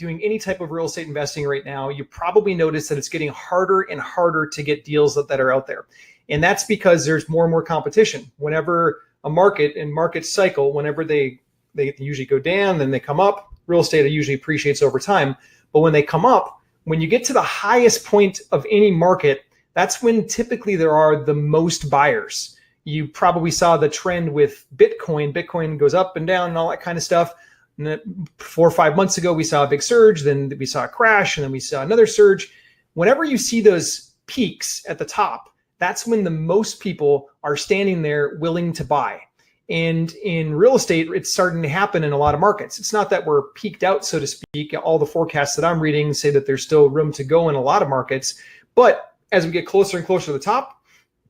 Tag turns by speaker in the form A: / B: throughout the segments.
A: doing any type of real estate investing right now, you probably notice that it's getting harder and harder to get deals that are out there. And that's because there's more and more competition. Whenever a market and market cycle, whenever they usually go down, then they come up, real estate usually appreciates over time. But when they come up, when you get to the highest point of any market, that's when typically there are the most buyers. You probably saw the trend with Bitcoin. Bitcoin goes up and down and all that kind of stuff. And then 4 or 5 months ago, we saw a big surge, then we saw a crash, and then we saw another surge. Whenever you see those peaks at the top, that's when the most people are standing there willing to buy. And in real estate, it's starting to happen in a lot of markets. It's not that we're peaked out, so to speak. All the forecasts that I'm reading say that there's still room to go in a lot of markets. But as we get closer and closer to the top,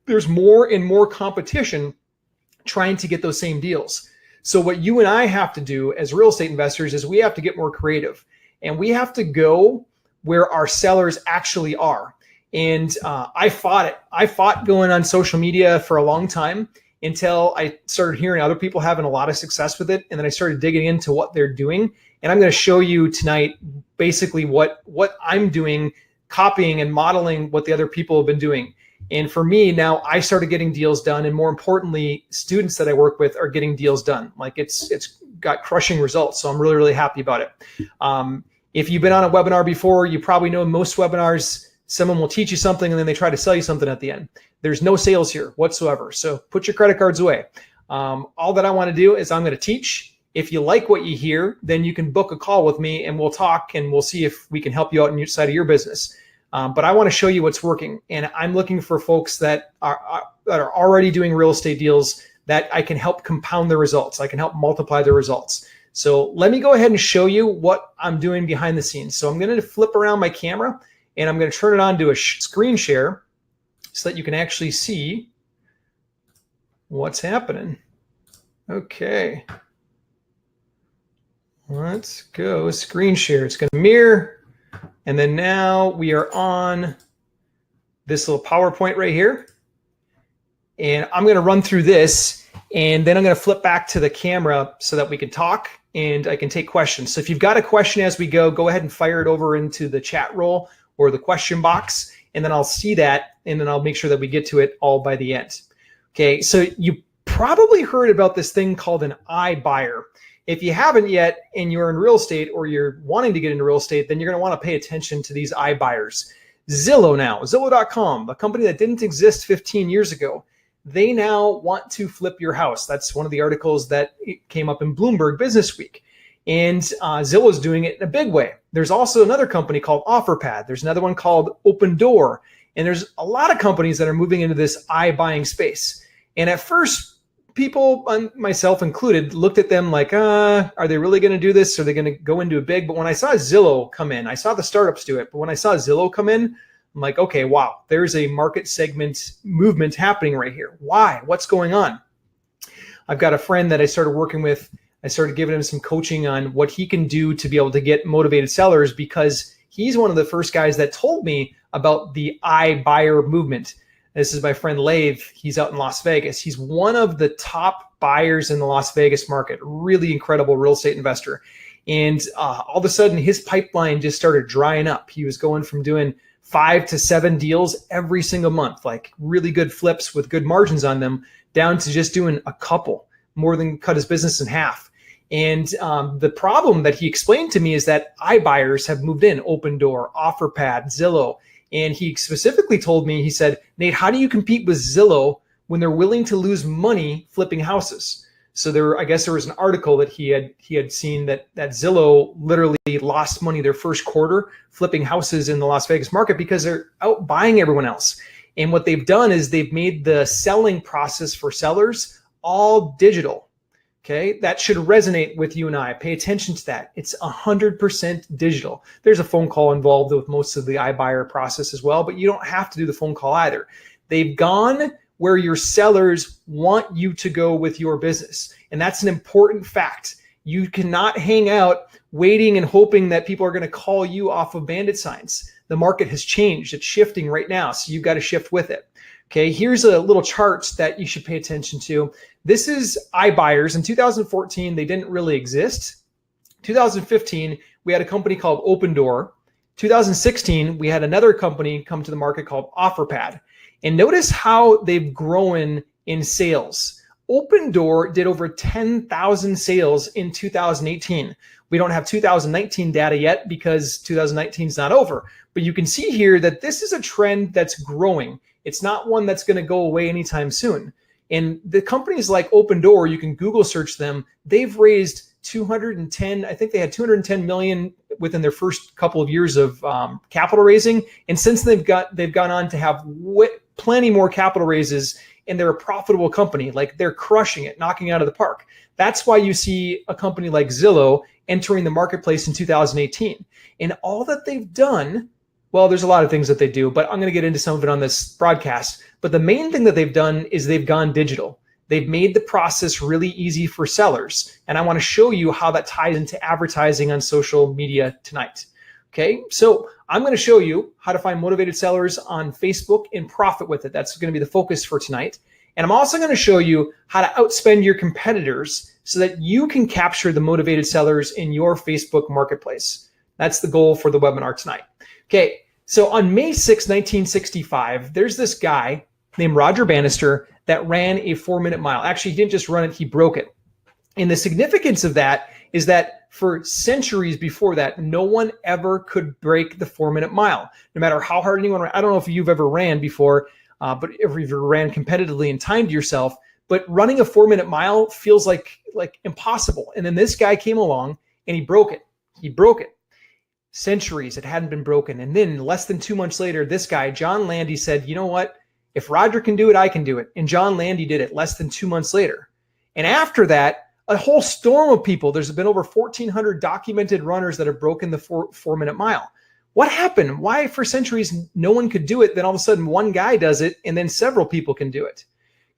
A: there's more and more competition trying to get those same deals. So what you and I have to do as real estate investors is we have to get more creative, and we have to go where our sellers actually are. And I fought it. I fought going on social media for a long time until I started hearing other people having a lot of success with it. And then I started digging into what they're doing. And I'm going to show you tonight basically what I'm doing, copying and modeling what the other people have been doing. And for me, now I started getting deals done. And more importantly, students that I work with are getting deals done. Like it's got crushing results. So I'm really, really happy about it. If you've been on a webinar before, you probably know most webinars, someone will teach you something and then they try to sell you something at the end. There's no sales here whatsoever. So put your credit cards away. All that I want to do is I'm going to teach. If you like what you hear, then you can book a call with me and we'll talk and we'll see if we can help you out on your side of your business. But I want to show you what's working. And I'm looking for folks that are already doing real estate deals that I can help compound their results. I can help multiply their results. So let me go ahead and show you what I'm doing behind the scenes. So I'm going to flip around my camera and I'm going to turn it on to a screen share so that you can actually see what's happening. Okay. Let's go screen share. It's going to mirror. And then now we are on this little PowerPoint right here. And I'm going to run through this and then I'm going to flip back to the camera so that we can talk and I can take questions. So if you've got a question as we go ahead and fire it over into the chat roll or the question box, and then I'll see that and then I'll make sure that we get to it all by the end. Okay, so you probably heard about this thing called an iBuyer. If you haven't yet and you're in real estate or you're wanting to get into real estate, then you're going to want to pay attention to these iBuyers. Zillow now, Zillow.com, a company that didn't exist 15 years ago, they now want to flip your house. That's one of the articles that came up in Bloomberg Business Week. And Zillow is doing it in a big way. There's also another company called OfferPad. There's another one called Open Door. And there's a lot of companies that are moving into this iBuying space. And at first, people, myself included, looked at them like, are they really going to do this? Are they going to go into it big? But when I saw Zillow come in, I saw the startups do it. But when I saw Zillow come in, I'm like, okay, wow, there's a market segment movement happening right here. Why? What's going on? I've got a friend that I started working with. I started giving him some coaching on what he can do to be able to get motivated sellers because he's one of the first guys that told me about the iBuyer movement. This is my friend Lave. He's out in Las Vegas. He's one of the top buyers in the Las Vegas market, really incredible real estate investor. And all of a sudden, his pipeline just started drying up. He was going from doing 5 to 7 deals every single month, like really good flips with good margins on them, down to just doing a couple, more than cut his business in half. And the problem that he explained to me is that iBuyers have moved in, Open Door, OfferPad, Zillow. And he specifically told me, he said, Nate, how do you compete with Zillow when they're willing to lose money flipping houses? So I guess there was an article that he had seen that Zillow literally lost money their first quarter flipping houses in the Las Vegas market because they're out buying everyone else. And what they've done is they've made the selling process for sellers all digital. Okay, that should resonate with you and I. Pay attention to that. It's 100% digital. There's a phone call involved with most of the iBuyer process as well, but you don't have to do the phone call either. They've gone where your sellers want you to go with your business. And that's an important fact. You cannot hang out waiting and hoping that people are going to call you off of Bandit Signs. The market has changed. It's shifting right now. So you've got to shift with it. Okay, here's a little chart that you should pay attention to. This is iBuyers. In 2014, they didn't really exist. 2015, we had a company called Open Door. 2016, we had another company come to the market called OfferPad. And notice how they've grown in sales. Open Door did over 10,000 sales in 2018. We don't have 2019 data yet because 2019 is not over. But you can see here that this is a trend that's growing. It's not one that's going to go away anytime soon. And the companies like Open Door, you can Google search them. They've raised 210, I think they had 210 million within their first couple of years of capital raising. And since they've gone on to have plenty more capital raises, and they're a profitable company. Like, they're crushing it, knocking it out of the park. That's why you see a company like Zillow entering the marketplace in 2018. And all that they've done, well, there's a lot of things that they do, but I'm going to get into some of it on this broadcast. But the main thing that they've done is they've gone digital. They've made the process really easy for sellers. And I want to show you how that ties into advertising on social media tonight. Okay, so I'm going to show you how to find motivated sellers on Facebook and profit with it. That's going to be the focus for tonight. And I'm also going to show you how to outspend your competitors so that you can capture the motivated sellers in your Facebook marketplace. That's the goal for the webinar tonight. Okay, so on May 6, 1965, there's this guy named Roger Bannister that ran a 4-minute mile. Actually, he didn't just run it, he broke it. And the significance of that is that for centuries before that, no one ever could break the 4-minute mile, no matter how hard anyone ran. I don't know if you've ever ran before, but if you've ever ran competitively and timed yourself, but running a 4-minute mile feels like impossible. And then this guy came along and he broke it. He broke it. Centuries, it hadn't been broken. And then less than 2 months later, this guy, John Landy, said, you know what? If Roger can do it, I can do it. And John Landy did it less than 2 months later. And after that, a whole storm of people. There's been over 1,400 documented runners that have broken the 4-minute mile. What happened? Why for centuries no one could do it? Then all of a sudden one guy does it and then several people can do it.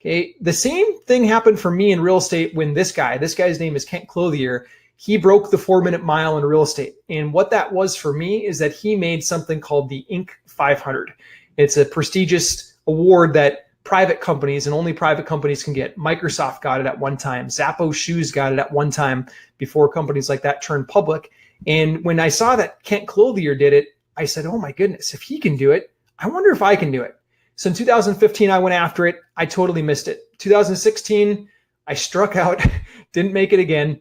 A: Okay. The same thing happened for me in real estate when this guy's name is Kent Clothier. He broke the 4-minute mile in real estate. And what that was for me is that he made something called the Inc. 500. It's a prestigious award that private companies and only private companies can get. Microsoft got it at one time. Zappos Shoes got it at one time before companies like that turned public. And when I saw that Kent Clothier did it, I said, oh my goodness, if he can do it, I wonder if I can do it. So in 2015, I went after it. I totally missed it. 2016, I struck out, didn't make it again.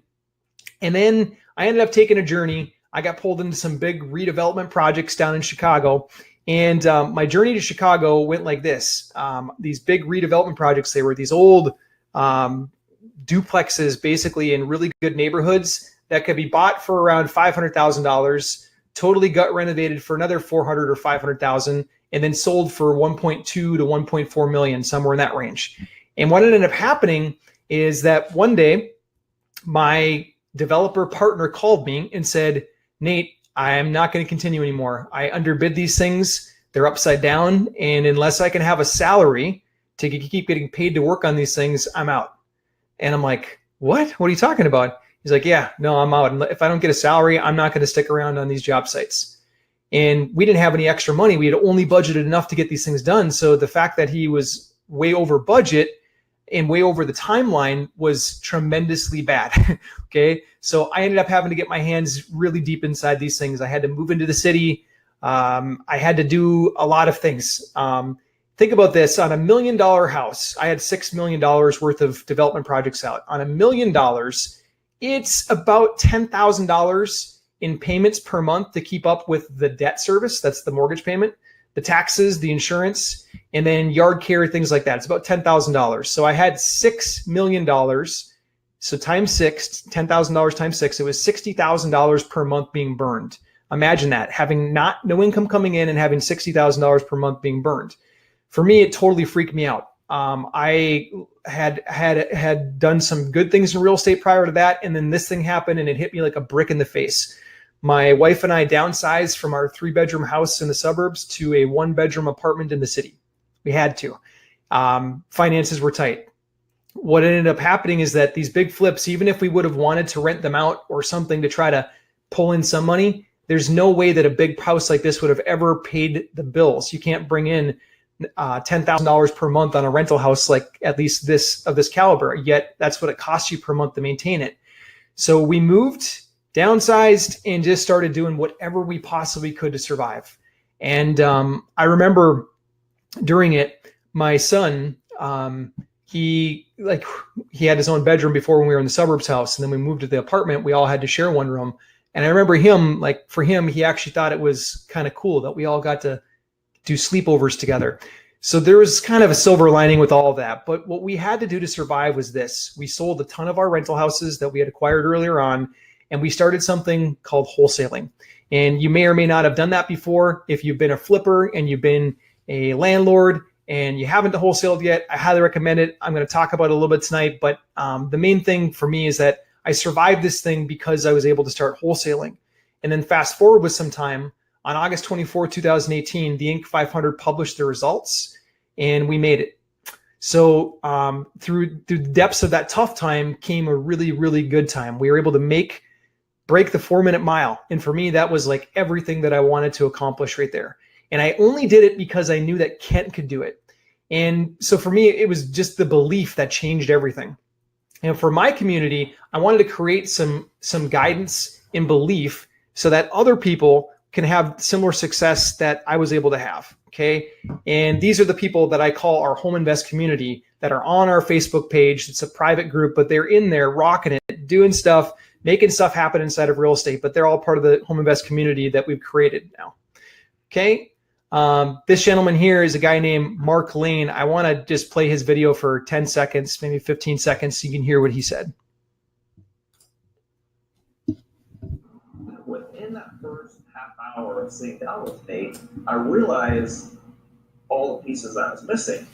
A: And then I ended up taking a journey. I got pulled into some big redevelopment projects down in Chicago. And my journey to Chicago went like this. These big redevelopment projects, they were these old duplexes, basically in really good neighborhoods that could be bought for around $500,000, totally gut renovated for another $400,000 or $500,000, and then sold for 1.2 to 1.4 million, somewhere in that range. And what ended up happening is that one day, my developer partner called me and said, Nate, I am not going to continue anymore. I underbid these things. They're upside down. And unless I can have a salary to keep getting paid to work on these things, I'm out. And I'm like, what? What are you talking about? He's like, yeah, no, I'm out. And if I don't get a salary, I'm not going to stick around on these job sites. And we didn't have any extra money. We had only budgeted enough to get these things done. So the fact that he was way over budget and way over the timeline was tremendously bad. Okay. So I ended up having to get my hands really deep inside these things. I had to move into the city. I had to do a lot of things. Think about this. On $1 million house, I had $6 million worth of development projects out. On $1 million, it's about $10,000 in payments per month to keep up with the debt service. That's the mortgage payment, the taxes, the insurance, and then yard care, things like that. It's about $10,000. So I had $6 million. So times six, $10,000 times six, it was $60,000 per month being burned. Imagine that, having no income coming in and having $60,000 per month being burned. For me, it totally freaked me out. I had done some good things in real estate prior to that, and then this thing happened and it hit me like a brick in the face. My wife and I downsized from our 3-bedroom house in the suburbs to a 1-bedroom apartment in the city. We had to. Finances were tight. What ended up happening is that these big flips, even if we would have wanted to rent them out or something to try to pull in some money, there's no way that a big house like this would have ever paid the bills. You can't bring in $10,000 per month on a rental house, like at least this caliber, yet that's what it costs you per month to maintain it. So we moved downsized, and just started doing whatever we possibly could to survive. And I remember during it, my son, he had his own bedroom before when we were in the suburbs house, and then we moved to the apartment. We all had to share one room. And I remember him, like for him, he actually thought it was kind of cool that we all got to do sleepovers together. So there was kind of a silver lining with all of that. But what we had to do to survive was this. We sold a ton of our rental houses that we had acquired earlier on, and we started something called wholesaling. And you may or may not have done that before. If you've been a flipper and you've been a landlord and you haven't wholesaled yet, I highly recommend it. I'm going to talk about it a little bit tonight, but the main thing for me is that I survived this thing because I was able to start wholesaling. And then fast forward with some time, on August 24, 2018, the Inc. 500 published their results, and we made it. So through the depths of that tough time came a really, really good time. We were able to break the 4-minute mile. And for me, that was like everything that I wanted to accomplish right there. And I only did it because I knew that Kent could do it. And so for me, it was just the belief that changed everything. And for my community, I wanted to create some guidance and belief so that other people can have similar success that I was able to have. Okay. And these are the people that I call our Home Invest community that are on our Facebook page. It's a private group, but they're in there rocking it, doing stuff, making stuff happen inside of real estate, but they're all part of the Home Invest community that we've created now. Okay. This gentleman here is a guy named Mark Lane. I want to just play his video for 10 seconds, maybe 15 seconds, so you can hear what he said.
B: Within that first half hour of sitting down with Nate, I realized all the pieces that I was missing.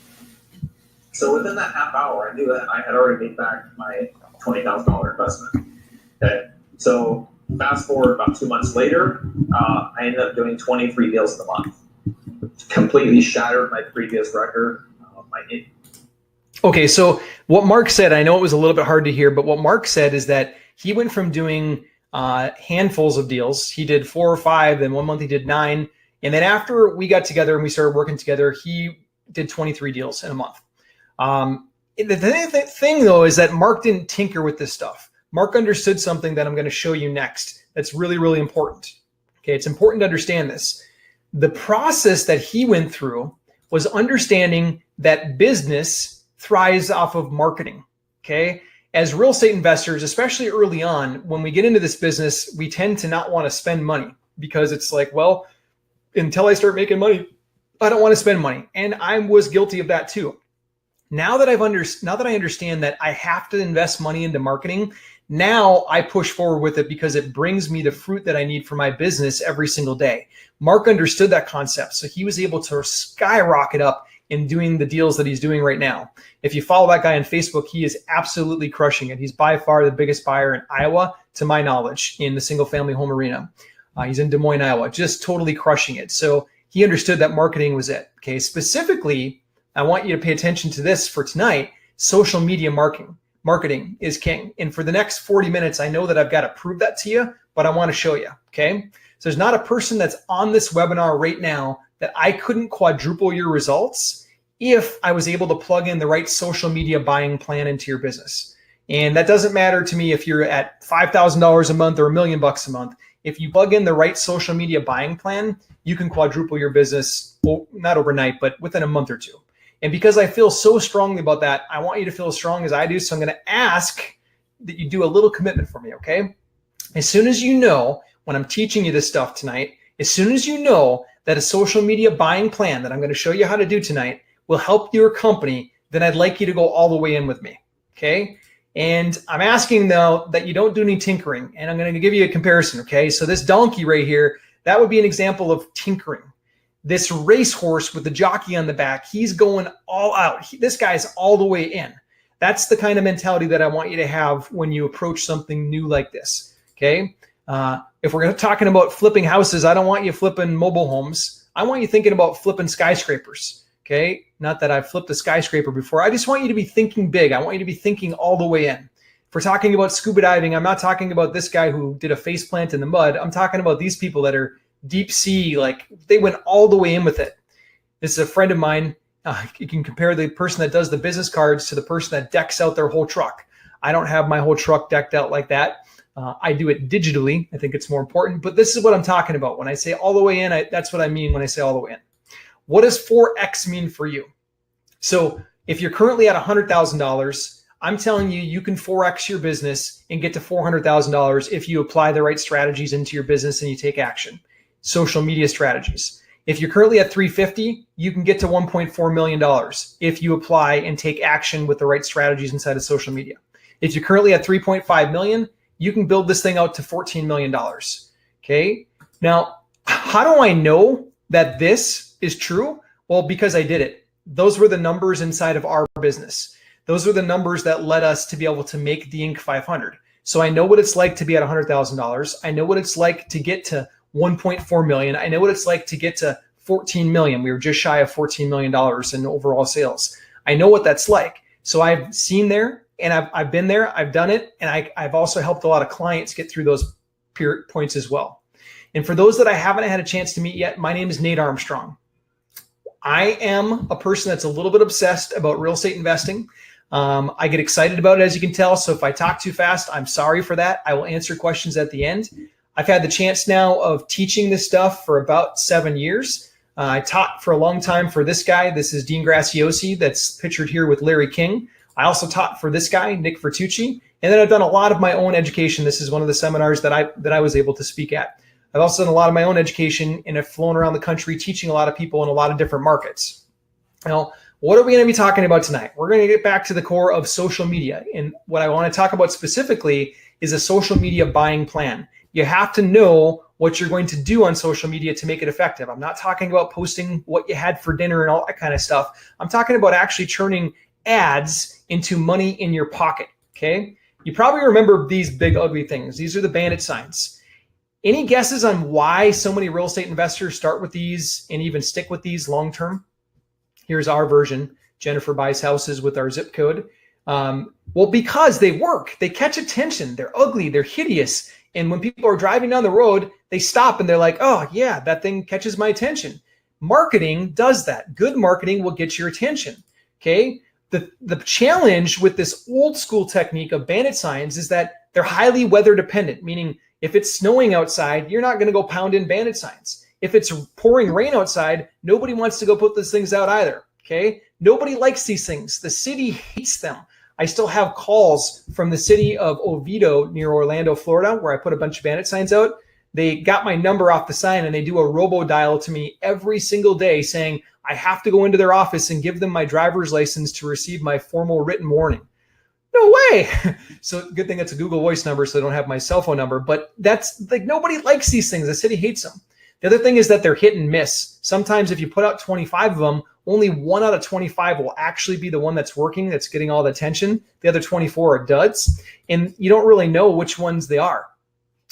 B: So within that half hour, I knew that I had already made back my $20,000 investment. Okay. So fast forward about 2 months later, I ended up doing 23 deals in a month. Completely shattered my previous record.
A: Okay, so what Mark said, I know it was a little bit hard to hear, but what Mark said is that he went from doing handfuls of deals. He did 4 or 5, then 1 month he did 9. And then after we got together and we started working together, he did 23 deals in a month. The thing though is that Mark didn't tinker with this stuff. Mark understood something that I'm going to show you next that's really, really important. Okay, it's important to understand this. The process that he went through was understanding that business thrives off of marketing. Okay. As real estate investors, especially early on, when we get into this business, we tend to not want to spend money because it's like, well, until I start making money, I don't want to spend money. And I was guilty of that too. Now that I understand that I have to invest money into marketing, now I push forward with it because it brings me the fruit that I need for my business every single day. Mark understood that concept, so he was able to skyrocket up in doing the deals that he's doing right now. If you follow that guy on Facebook, he is absolutely crushing it. He's by far the biggest buyer in Iowa, to my knowledge, in the single family home arena. He's in Des Moines, Iowa, just totally crushing it. So he understood that marketing was it. Okay, specifically, I want you to pay attention to this for tonight. Social media marketing is king. And for the next 40 minutes, I know that I've got to prove that to you, but I want to show you. Okay, so there's not a person that's on this webinar right now that I couldn't quadruple your results if I was able to plug in the right social media buying plan into your business. And that doesn't matter to me if you're at $5,000 a month or $1 million a month. If you plug in the right social media buying plan, you can quadruple your business, well, not overnight, but within a month or two. And because I feel so strongly about that, I want you to feel as strong as I do. So I'm going to ask that you do a little commitment for me, okay? As soon as you know, when I'm teaching you this stuff tonight, as soon as you know that a social media buying plan that I'm going to show you how to do tonight will help your company, then I'd like you to go all the way in with me, okay? And I'm asking though that you don't do any tinkering, and I'm going to give you a comparison, okay? So this donkey right here, that would be an example of tinkering. This racehorse with the jockey on the back, he's going all out. This guy's all the way in. That's the kind of mentality that I want you to have when you approach something new like this, okay? If we're talking about flipping houses, I don't want you flipping mobile homes. I want you thinking about flipping skyscrapers, okay? Not that I've flipped a skyscraper before. I just want you to be thinking big. I want you to be thinking all the way in. If we're talking about scuba diving, I'm not talking about this guy who did a face plant in the mud. I'm talking about these people that are deep sea, like they went all the way in with it. This is a friend of mine. You can compare the person that does the business cards to the person that decks out their whole truck. I don't have my whole truck decked out like that. I do it digitally. I think it's more important, but this is what I'm talking about. When I say all the way in, that's what I mean when I say all the way in. What does 4X mean for you? So if you're currently at $100,000, I'm telling you, you can 4X your business and get to $400,000 if you apply the right strategies into your business and you take action. Social media strategies. If you're currently at 350, you can get to $1.4 million if you apply and take action with the right strategies inside of social media. If you're currently at 3.5 million, you can build this thing out to $14 million. Okay. Now, how do I know that this is true? Well, because I did it. Those were the numbers inside of our business. Those are the numbers that led us to be able to make the Inc. 500. So I know what it's like to be at $100,000. I know what it's like to get to 1.4 million. I know what it's like to get to 14 million. We were just shy of $14 million in overall sales. I know what that's like. So I've seen there and I've been there, I've done it. And I've also helped a lot of clients get through those points as well. And for those that I haven't had a chance to meet yet, my name is Nate Armstrong. I am a person that's a little bit obsessed about real estate investing. I get excited about it, as you can tell. So if I talk too fast, I'm sorry for that. I will answer questions at the end. I've had the chance now of teaching this stuff for about 7 years. I taught for a long time for this guy. This is Dean Graciosi, that's pictured here with Larry King. I also taught for this guy, Nick Vertucci. And then I've done a lot of my own education. This is one of the seminars that I was able to speak at. I've also done a lot of my own education and have flown around the country teaching a lot of people in a lot of different markets. Now, what are we going to be talking about tonight? We're going to get back to the core of social media. And what I want to talk about specifically is a social media buying plan. You have to know what you're going to do on social media to make it effective. I'm not talking about posting what you had for dinner and all that kind of stuff. I'm talking about actually turning ads into money in your pocket, okay? You probably remember these big ugly things. These are the Bandit Signs. Any guesses on why so many real estate investors start with these and even stick with these long-term? Here's our version. Jennifer buys houses with our zip code. Well, because they work. They catch attention. They're ugly. They're hideous. And when people are driving down the road, they stop and they're like, oh, yeah, that thing catches my attention. Marketing does that. Good marketing will get your attention, okay? The challenge with this old school technique of Bandit Signs is that they're highly weather dependent, meaning if it's snowing outside, you're not going to go pound in Bandit Signs. If it's pouring rain outside, nobody wants to go put those things out either, okay? Nobody likes these things. The city hates them. I still have calls from the city of Oviedo near Orlando, Florida, where I put a bunch of Bandit Signs out. They got my number off the sign and they do a robo dial to me every single day saying, I have to go into their office and give them my driver's license to receive my formal written warning. No way. So good thing it's a Google Voice number, so I don't have my cell phone number, but that's like, nobody likes these things. The city hates them. The other thing is that they're hit and miss. Sometimes if you put out 25 of them, only 1 out of 25 will actually be the one that's working, that's getting all the attention. The other 24 are duds, and you don't really know which ones they are.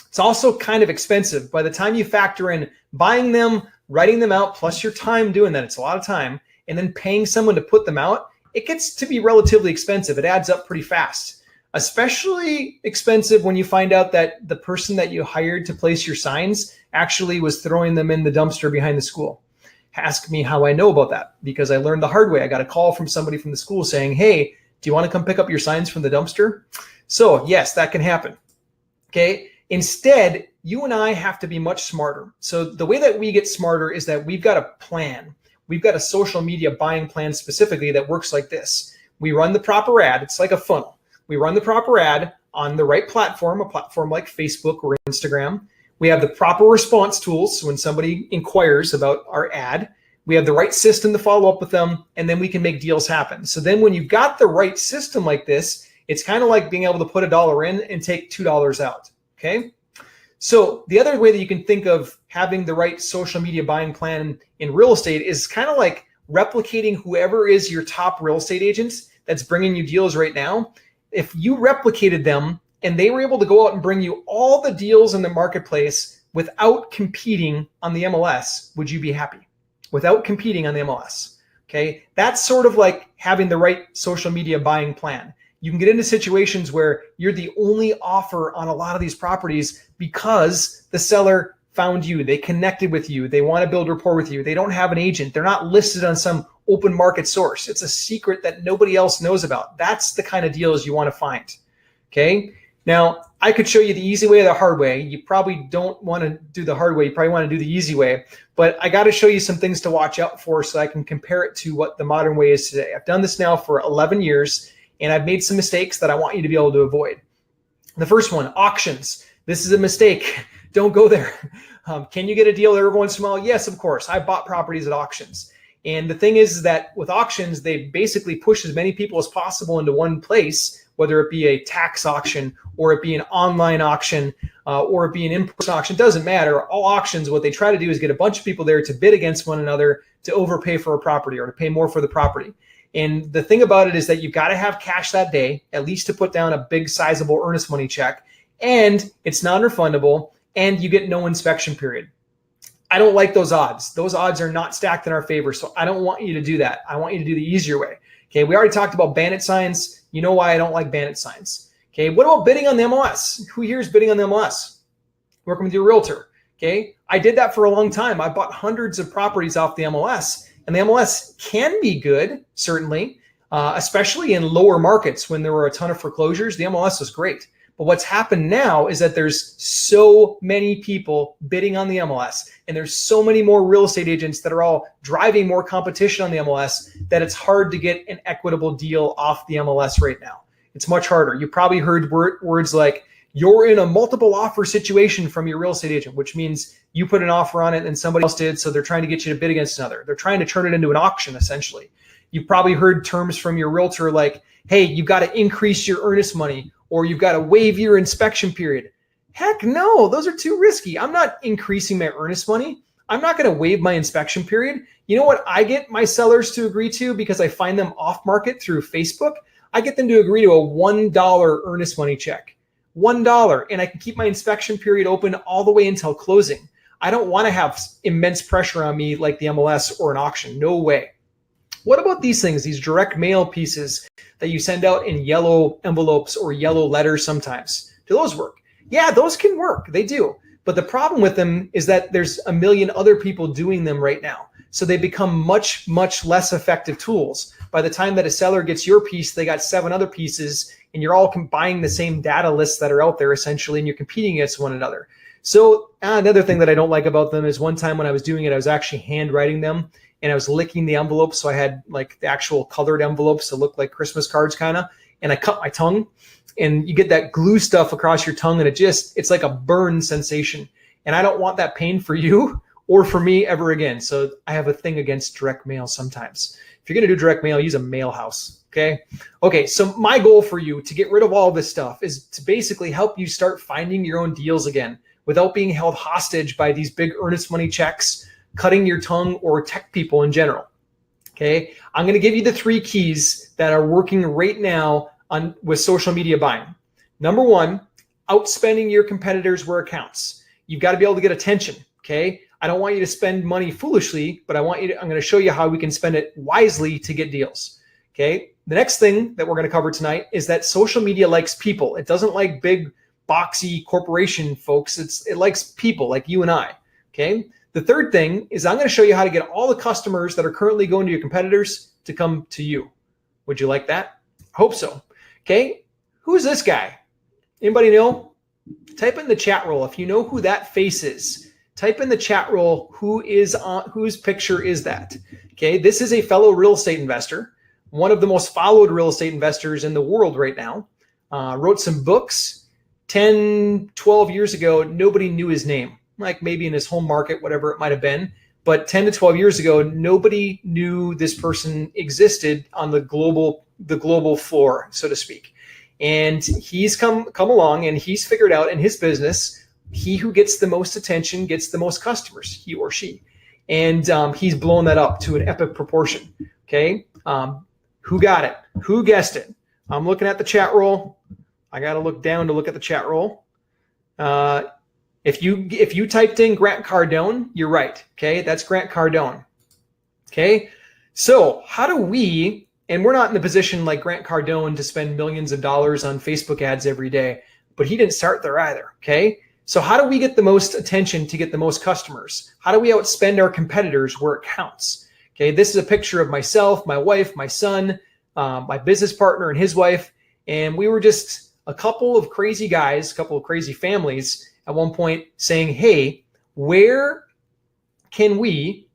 A: It's also kind of expensive. By the time you factor in buying them, writing them out, plus your time doing that, it's a lot of time, and then paying someone to put them out, it gets to be relatively expensive. It adds up pretty fast. Especially expensive when you find out that the person that you hired to place your signs actually was throwing them in the dumpster behind the school. Ask me how I know about that, because I learned the hard way. I got a call from somebody from the school saying, hey, do you want to come pick up your signs from the dumpster? So yes, that can happen. Okay. Instead, you and I have to be much smarter. So the way that we get smarter is that we've got a plan. We've got a social media buying plan specifically that works like this. We run the proper ad. It's like a funnel. We run the proper ad on the right platform, a platform like Facebook or Instagram. We have the proper response tools. So when somebody inquires about our ad, we have the right system to follow up with them, and then we can make deals happen. So then when you've got the right system like this, it's kind of like being able to put $1 in and take $2 out, okay? So the other way that you can think of having the right social media buying plan in real estate is kind of like replicating whoever is your top real estate agent that's bringing you deals right now. If you replicated them and they were able to go out and bring you all the deals in the marketplace without competing on the MLS, would you be happy? Without competing on the MLS, okay? That's sort of like having the right social media buying plan. You can get into situations where you're the only offer on a lot of these properties because the seller found you, they connected with you, they want to build rapport with you, they don't have an agent, they're not listed on some open market source. It's a secret that nobody else knows about. That's the kind of deals you want to find, okay? Now, I could show you the easy way or the hard way. You probably don't want to do the hard way. You probably want to do the easy way. But I got to show you some things to watch out for so I can compare it to what the modern way is today. I've done this now for 11 years, and I've made some mistakes that I want you to be able to avoid. The first one, auctions. This is a mistake. Don't go there. Can you get a deal every once in a while? Yes, of course. I bought properties at auctions. And the thing is that with auctions, they basically push as many people as possible into one place, whether it be a tax auction or it be an online auction or it be an in-person auction. Doesn't matter. All auctions, what they try to do is get a bunch of people there to bid against one another to overpay for a property or to pay more for the property. And the thing about it is that you've got to have cash that day, at least to put down a big sizable earnest money check. And it's non-refundable, and you get no inspection period. I don't like those odds. Those odds are not stacked in our favor, so I don't want you to do that. I want you to do the easier way. Okay, we already talked about Bandit Signs. You know why I don't like Bandit Signs. Okay, what about bidding on the MLS? Who here is bidding on the MLS? Working with your realtor. Okay, I did that for a long time. I bought hundreds of properties off the MLS, and the MLS can be good, certainly, especially in lower markets when there were a ton of foreclosures. The MLS was great. But what's happened now is that there's so many people bidding on the MLS, and there's so many more real estate agents that are all driving more competition on the MLS that it's hard to get an equitable deal off the MLS right now. It's much harder. You probably heard words like, you're in a multiple offer situation from your real estate agent, which means you put an offer on it and somebody else did, so they're trying to get you to bid against another. They're trying to turn it into an auction, essentially. You've probably heard terms from your realtor like, hey, you've got to increase your earnest money, or you've got to waive your inspection period. Heck no, those are too risky. I'm not increasing my earnest money. I'm not going to waive my inspection period. You know what I get my sellers to agree to because I find them off market through Facebook? I get them to agree to a $1 earnest money check. $1, and I can keep my inspection period open all the way until closing. I don't want to have immense pressure on me like the MLS or an auction. No way. What about these things, these direct mail pieces that you send out in yellow envelopes or yellow letters sometimes? Do those work? Yeah, those can work. They do. But the problem with them is that there's a million other people doing them right now. So they become much, much less effective tools. By the time that a seller gets your piece, they got 7 other pieces, and you're all buying the same data lists that are out there essentially, and you're competing against one another. So another thing that I don't like about them is one time when I was doing it, I was actually handwriting them. And I was licking the envelopes, so I had like the actual colored envelopes that look like Christmas cards kind of, and I cut my tongue, and you get that glue stuff across your tongue, and it's like a burn sensation. And I don't want that pain for you or for me ever again. So I have a thing against direct mail sometimes. If you're going to do direct mail, use a mail house, okay? Okay, so my goal for you to get rid of all this stuff is to basically help you start finding your own deals again without being held hostage by these big earnest money checks, cutting your tongue, or tech people in general. Okay, I'm going to give you the 3 keys that are working right now with social media buying. Number 1, outspending your competitors where it counts. You've got to be able to get attention. Okay, I don't want you to spend money foolishly, but I'm going to show you how we can spend it wisely to get deals. Okay, the next thing that we're going to cover tonight is that social media likes people. It doesn't like big, boxy corporation folks. It likes people like you and I. Okay. The third thing is I'm going to show you how to get all the customers that are currently going to your competitors to come to you. Would you like that? I hope so. Okay. Who's this guy? Anybody know? Type in the chat roll if you know who that face is. Type in the chat roll whose picture is that. Okay. This is a fellow real estate investor, one of the most followed real estate investors in the world right now. Wrote some books. 10, 12 years ago, nobody knew his name. Like maybe in his home market, whatever it might have been. But 10 to 12 years ago, nobody knew this person existed on the global floor, so to speak. And he's come along and he's figured out in his business, he who gets the most attention gets the most customers, he or she. And he's blown that up to an epic proportion. Okay. Who got it? Who guessed it? I'm looking at the chat roll. I got to look down to look at the chat roll. If you typed in Grant Cardone, you're right. Okay, that's Grant Cardone. Okay, so how do we, and we're not in the position like Grant Cardone to spend millions of dollars on Facebook ads every day, but he didn't start there either. Okay, so how do we get the most attention to get the most customers? How do we outspend our competitors where it counts? Okay, this is a picture of myself, my wife, my son, my business partner, and his wife, and we were just a couple of crazy guys, a couple of crazy families at one point saying, hey, where can we,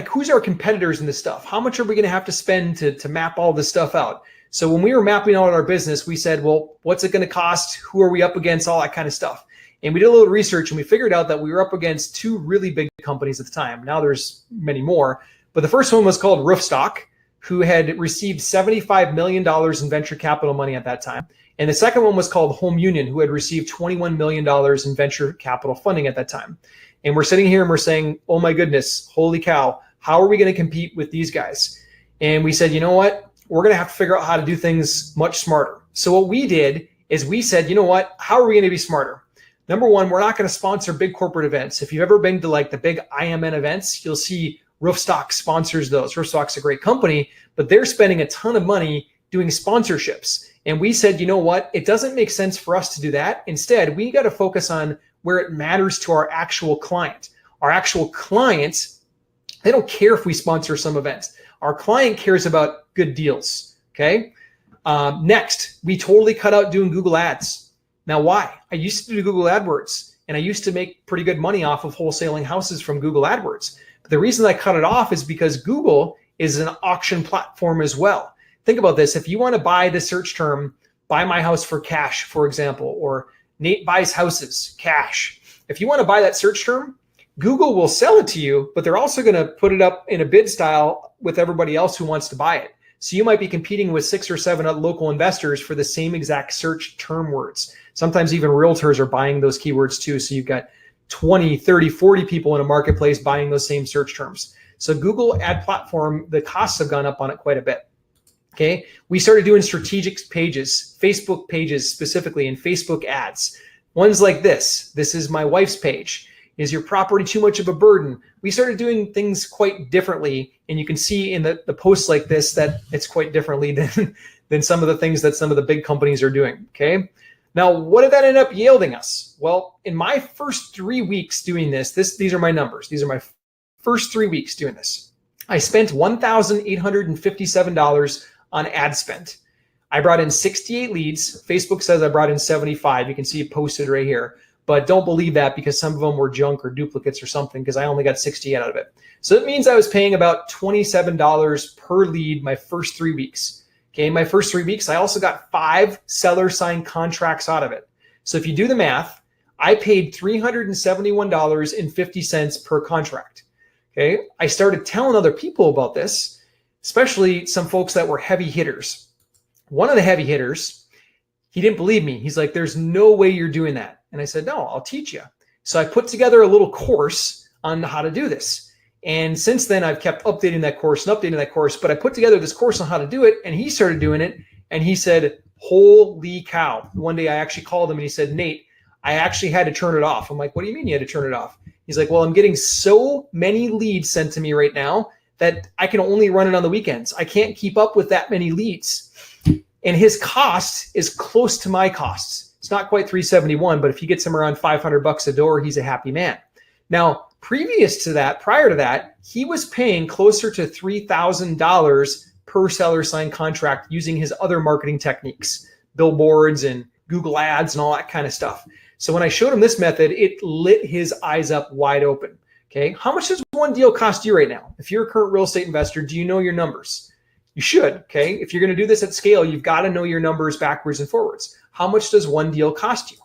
A: who's our competitors in this stuff? How much are we going to have to spend to map all this stuff out? So when we were mapping out our business, we said, well, what's it going to cost? Who are we up against? All that kind of stuff. And we did a little research and we figured out that we were up against two really big companies at the time. Now there's many more, but the first one was called Roofstock, who had received $75 million in venture capital money at that time. And the second one was called Home Union, who had received $21 million in venture capital funding at that time. And we're sitting here and we're saying, oh my goodness, holy cow, how are we going to compete with these guys? And we said, you know what? We're going to have to figure out how to do things much smarter. So what we did is we said, you know what? How are we going to be smarter? Number one, we're not going to sponsor big corporate events. If you've ever been to like the big IMN events, you'll see Roofstock sponsors those. Roofstock's a great company, but they're spending a ton of money doing sponsorships. And we said, you know what? It doesn't make sense for us to do that. Instead, we got to focus on where it matters to our actual client. Our actual clients, they don't care if we sponsor some events. Our client cares about good deals, okay? Next, we totally cut out doing Google Ads. Now, why? I used to do Google AdWords, and I used to make pretty good money off of wholesaling houses from Google AdWords. But the reason I cut it off is because Google is an auction platform as well. Think about this. If you want to buy the search term, buy my house for cash, for example, or Nate buys houses, cash. If you want to buy that search term, Google will sell it to you, but they're also going to put it up in a bid style with everybody else who wants to buy it. So you might be competing with 6 or 7 local investors for the same exact search term words. Sometimes even realtors are buying those keywords too. So you've got 20, 30, 40 people in a marketplace buying those same search terms. So Google ad platform, the costs have gone up on it quite a bit. Okay. We started doing strategic pages, Facebook pages specifically, and Facebook ads. Ones like this. This is my wife's page. Is your property too much of a burden? We started doing things quite differently. And you can see in the posts like this that it's quite differently than some of the things that some of the big companies are doing. Okay. Now, what did that end up yielding us? Well, in my first 3 weeks doing these are my numbers. These are my first 3 weeks doing this. I spent $1,857 on ad spend. I brought in 68 leads. Facebook says I brought in 75. You can see it posted right here. But don't believe that because some of them were junk or duplicates or something because I only got 68 out of it. So it means I was paying about $27 per lead my first 3 weeks. Okay, my first 3 weeks, I also got 5 seller signed contracts out of it. So if you do the math, I paid $371.50 per contract. Okay, I started telling other people about this, especially some folks that were heavy hitters. One of the heavy hitters, he didn't believe me. He's like, there's no way you're doing that. And I said, no, I'll teach you. So I put together a little course on how to do this. And since then, I've kept updating that course, but I put together this course on how to do it, and he started doing it, and he said, holy cow. One day I actually called him, and he said, Nate, I actually had to turn it off. I'm like, what do you mean you had to turn it off? He's like, well, I'm getting so many leads sent to me right now that I can only run it on the weekends. I can't keep up with that many leads. And his cost is close to my costs. It's not quite $371, but if he gets him around $500 a door, he's a happy man. Now, prior to that, he was paying closer to $3,000 per seller signed contract using his other marketing techniques, billboards and Google ads and all that kind of stuff. So when I showed him this method, it lit his eyes up wide open. Okay. How much does one deal cost you right now? If you're a current real estate investor, do you know your numbers? You should. Okay. If you're going to do this at scale, you've got to know your numbers backwards and forwards. How much does one deal cost you?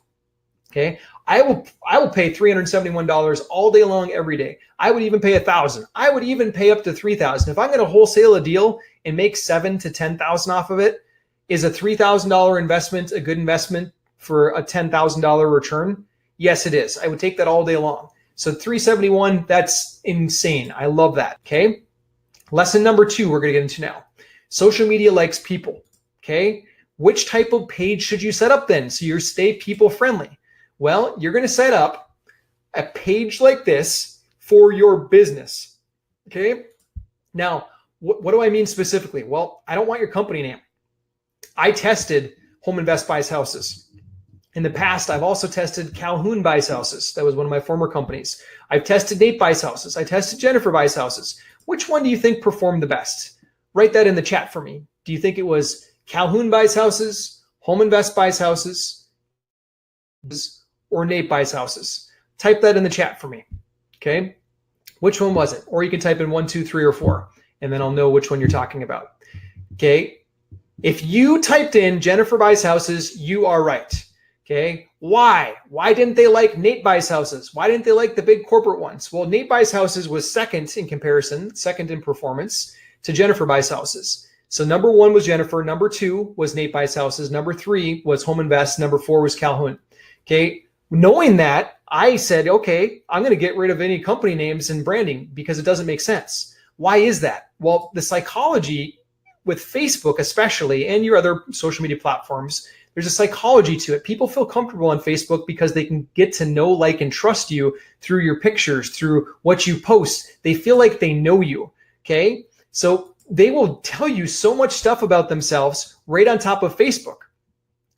A: Okay. I will pay $371 all day long, every day. I would even pay $1,000. I would even pay up to $3,000. If I'm going to wholesale a deal and make $7,000 to $10,000 off of it, is a $3,000 investment a good investment for a $10,000 return? Yes, it is. I would take that all day long. So $371, that's insane. I love that. Okay. Lesson number 2, we're going to get into now. Social media likes people. Okay. Which type of page should you set up then so you stay people friendly? Well, you're going to set up a page like this for your business. Okay. Now, what do I mean specifically? Well, I don't want your company name. I tested Home Invest Buys Houses. In the past, I've also tested Calhoun Buys Houses. That was one of my former companies. I've tested Nate Buys Houses. I tested Jennifer Buys Houses. Which one do you think performed the best? Write that in the chat for me. Do you think it was Calhoun Buys Houses, Home Invest buys houses or Nate buys houses. Type that in the chat for me. Okay. Which one was it? Or you can type in 1, 2, 3, or 4, and then I'll know which one you're talking about. Okay. If you typed in Jennifer buys houses, you are right. Okay. Why? Why didn't they like Nate buys houses? Why didn't they like the big corporate ones? Well, Nate buys houses was second in comparison, second in performance to Jennifer buys houses. So number 1 was Jennifer. Number 2 was Nate buys houses. Number 3 was Home Invest. Number 4 was Calhoun. Okay. Knowing that, I said, okay, I'm going to get rid of any company names and branding because it doesn't make sense. Why is that? Well, the psychology with Facebook especially, and your other social media platforms, there's a psychology to it. People feel comfortable on Facebook because they can get to know, like, and trust you through your pictures, through what you post. They feel like they know you, okay? So they will tell you so much stuff about themselves right on top of Facebook.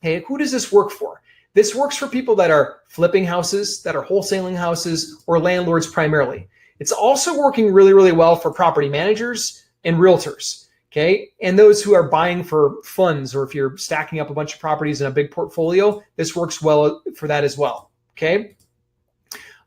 A: Hey, who does this work for? This works for people that are flipping houses, that are wholesaling houses, or landlords primarily. It's also working really, really well for property managers and realtors, okay? And those who are buying for funds, or if you're stacking up a bunch of properties in a big portfolio, this works well for that as well, okay?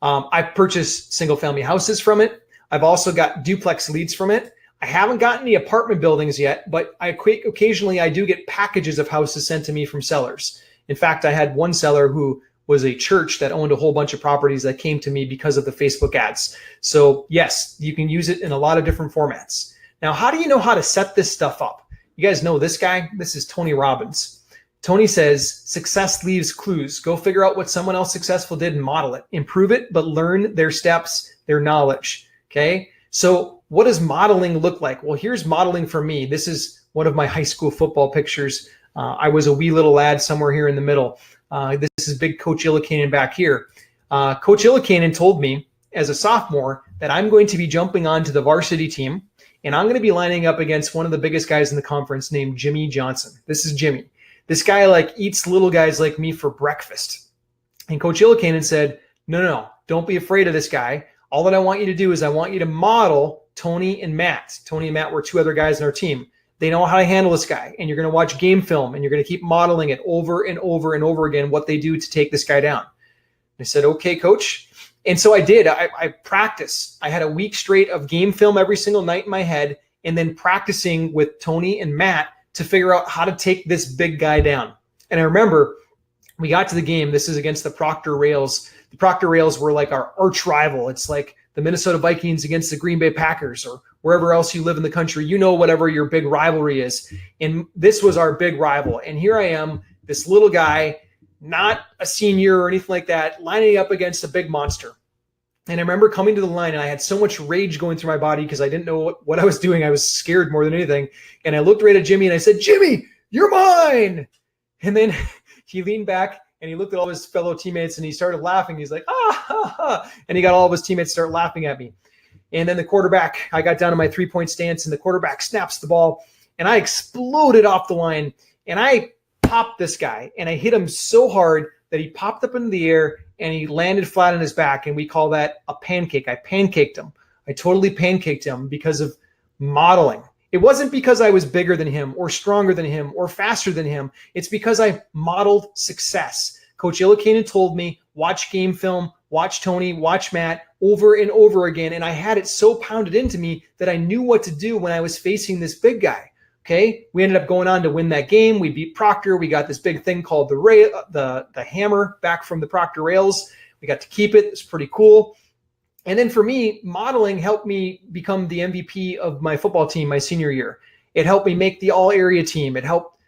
A: I've purchased single-family houses from it. I've also got duplex leads from it. I haven't gotten the apartment buildings yet, but occasionally I do get packages of houses sent to me from sellers. In fact, I had one seller who was a church that owned a whole bunch of properties that came to me because of the Facebook ads. So yes, you can use it in a lot of different formats. Now, how do you know how to set this stuff up? You guys know this guy? This is Tony Robbins. Tony says, success leaves clues. Go figure out what someone else successful did and model it. Improve it, but learn their steps, their knowledge, okay? So what does modeling look like? Well, here's modeling for me. This is one of my high school football pictures. I was a wee little lad somewhere here in the middle. This is big Coach Illikainen back here. Coach Illikainen told me as a sophomore that I'm going to be jumping onto the varsity team, and I'm going to be lining up against one of the biggest guys in the conference named Jimmy Johnson. This is Jimmy. This guy like eats little guys like me for breakfast. And Coach Illikainen said, no, don't be afraid of this guy. All that I want you to do is I want you to model Tony and Matt. Tony and Matt were 2 other guys in our team. They know how to handle this guy, and you're going to watch game film, and you're going to keep modeling it over and over and over again, what they do to take this guy down. I said, okay, coach. And so I did. I practiced. I had a week straight of game film every single night in my head, and then practicing with Tony and Matt to figure out how to take this big guy down. And I remember we got to the game. This is against the Proctor Rails. The Proctor Rails were like our arch rival. It's like the Minnesota Vikings against the Green Bay Packers, or wherever else you live in the country, you know, whatever your big rivalry is. And this was our big rival. And here I am, this little guy, not a senior or anything like that, lining up against a big monster. And I remember coming to the line, and I had so much rage going through my body because I didn't know what I was doing. I was scared more than anything. And I looked right at Jimmy and I said, Jimmy, you're mine. And then he leaned back and he looked at all his fellow teammates and he started laughing. He's like, ah, ha, ha. And he got all of his teammates to start laughing at me. And then the quarterback, I got down to my 3-point stance, and the quarterback snaps the ball, and I exploded off the line, and I popped this guy, and I hit him so hard that he popped up into the air, and he landed flat on his back, and we call that a pancake. I pancaked him. I totally pancaked him because of modeling. It wasn't because I was bigger than him or stronger than him or faster than him. It's because I modeled success. Coach Illikainen told me, watch game film, watch Tony, watch Matt over and over again. And I had it so pounded into me that I knew what to do when I was facing this big guy. Okay. We ended up going on to win that game. We beat Proctor. We got this big thing called the hammer back from the Proctor Rails. We got to keep it. It's pretty cool. And then for me, modeling helped me become the MVP of my football team my senior year. It helped me make the all area team. It helped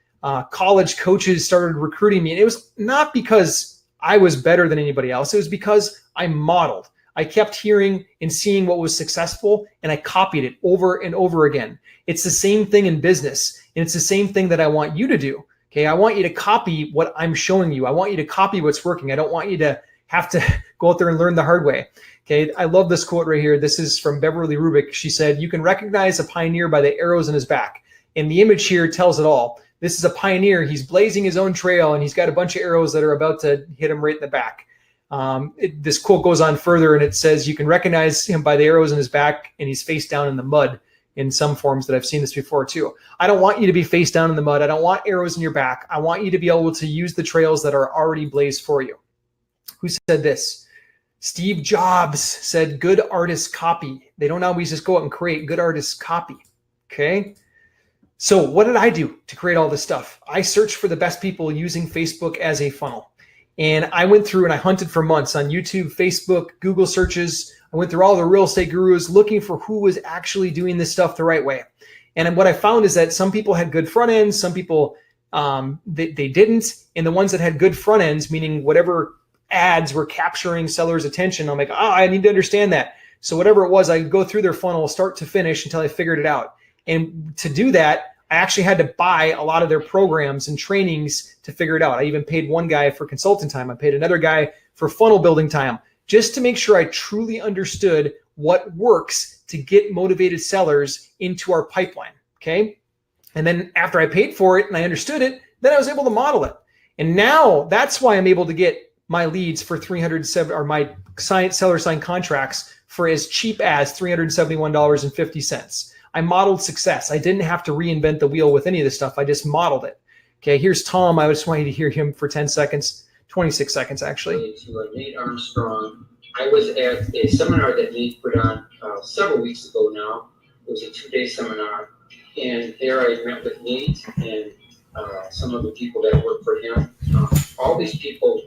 A: college coaches started recruiting me. And it was not because I was better than anybody else. It was because I modeled. I kept hearing and seeing what was successful, and I copied it over and over again. It's the same thing in business, and it's the same thing that I want you to do. Okay, I want you to copy what I'm showing you. I want you to copy what's working. I don't want you to have to go out there and learn the hard way. Okay, I love this quote right here. This is from Beverly Rubik. She said, "You can recognize a pioneer by the arrows in his back." And the image here tells it all. This is a pioneer. He's blazing his own trail, and he's got a bunch of arrows that are about to hit him right in the back. This quote goes on further, and it says, "You can recognize him by the arrows in his back, and he's face down in the mud." in some forms that I've seen this before too. I don't want you to be face down in the mud. I don't want arrows in your back. I want you to be able to use the trails that are already blazed for you. Who said this? Steve Jobs said, good artists copy. They don't always just go out and create. Good artists copy. Okay. So what did I do to create all this stuff? I searched for the best people using Facebook as a funnel. And I went through and I hunted for months on YouTube, Facebook, Google searches. I went through all the real estate gurus looking for who was actually doing this stuff the right way. And what I found is that some people had good front ends, some people they didn't. And the ones that had good front ends, meaning whatever ads were capturing sellers' attention, I'm like, I need to understand that. So whatever it was, I could go through their funnel start to finish until I figured it out. And to do that, I actually had to buy a lot of their programs and trainings to figure it out. I even paid one guy for consultant time. I paid another guy for funnel building time, just to make sure I truly understood what works to get motivated sellers into our pipeline. Okay. And then after I paid for it and I understood it, then I was able to model it. And now that's why I'm able to get my leads for 307 or my seller signed contracts for as cheap as $371.50. I modeled success. I didn't have to reinvent the wheel with any of this stuff. I just modeled it. Okay, here's Tom. I just want you to hear him for 10 seconds, 26 seconds actually.
C: To Nate Armstrong. I was at a seminar that Nate put on several weeks ago now. It was a 2-day seminar. And there I met with Nate and some of the people that work for him. All these people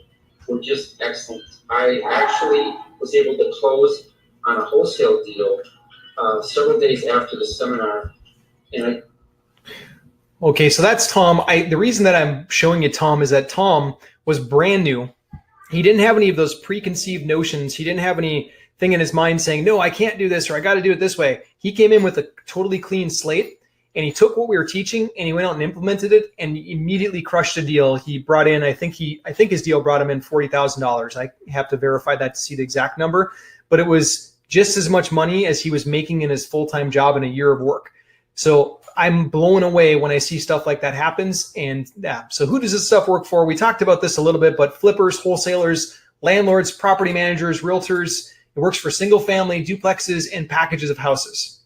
C: were just excellent. I actually was able to close on a wholesale deal several days after the seminar. And
A: Okay, so that's Tom. The reason that I'm showing you Tom is that Tom was brand new. He didn't have any of those preconceived notions. He didn't have anything in his mind saying, no, I can't do this or I got to do it this way. He came in with a totally clean slate and he took what we were teaching and he went out and implemented it and immediately crushed a deal. He brought in, I think his deal brought him in $40,000. I have to verify that to see the exact number, but it was just as much money as he was making in his full-time job in a year of work. So I'm blown away when I see stuff like that happens. And yeah, so who does this stuff work for? We talked about this a little bit, but flippers, wholesalers, landlords, property managers, realtors. It works for single family, duplexes, and packages of houses.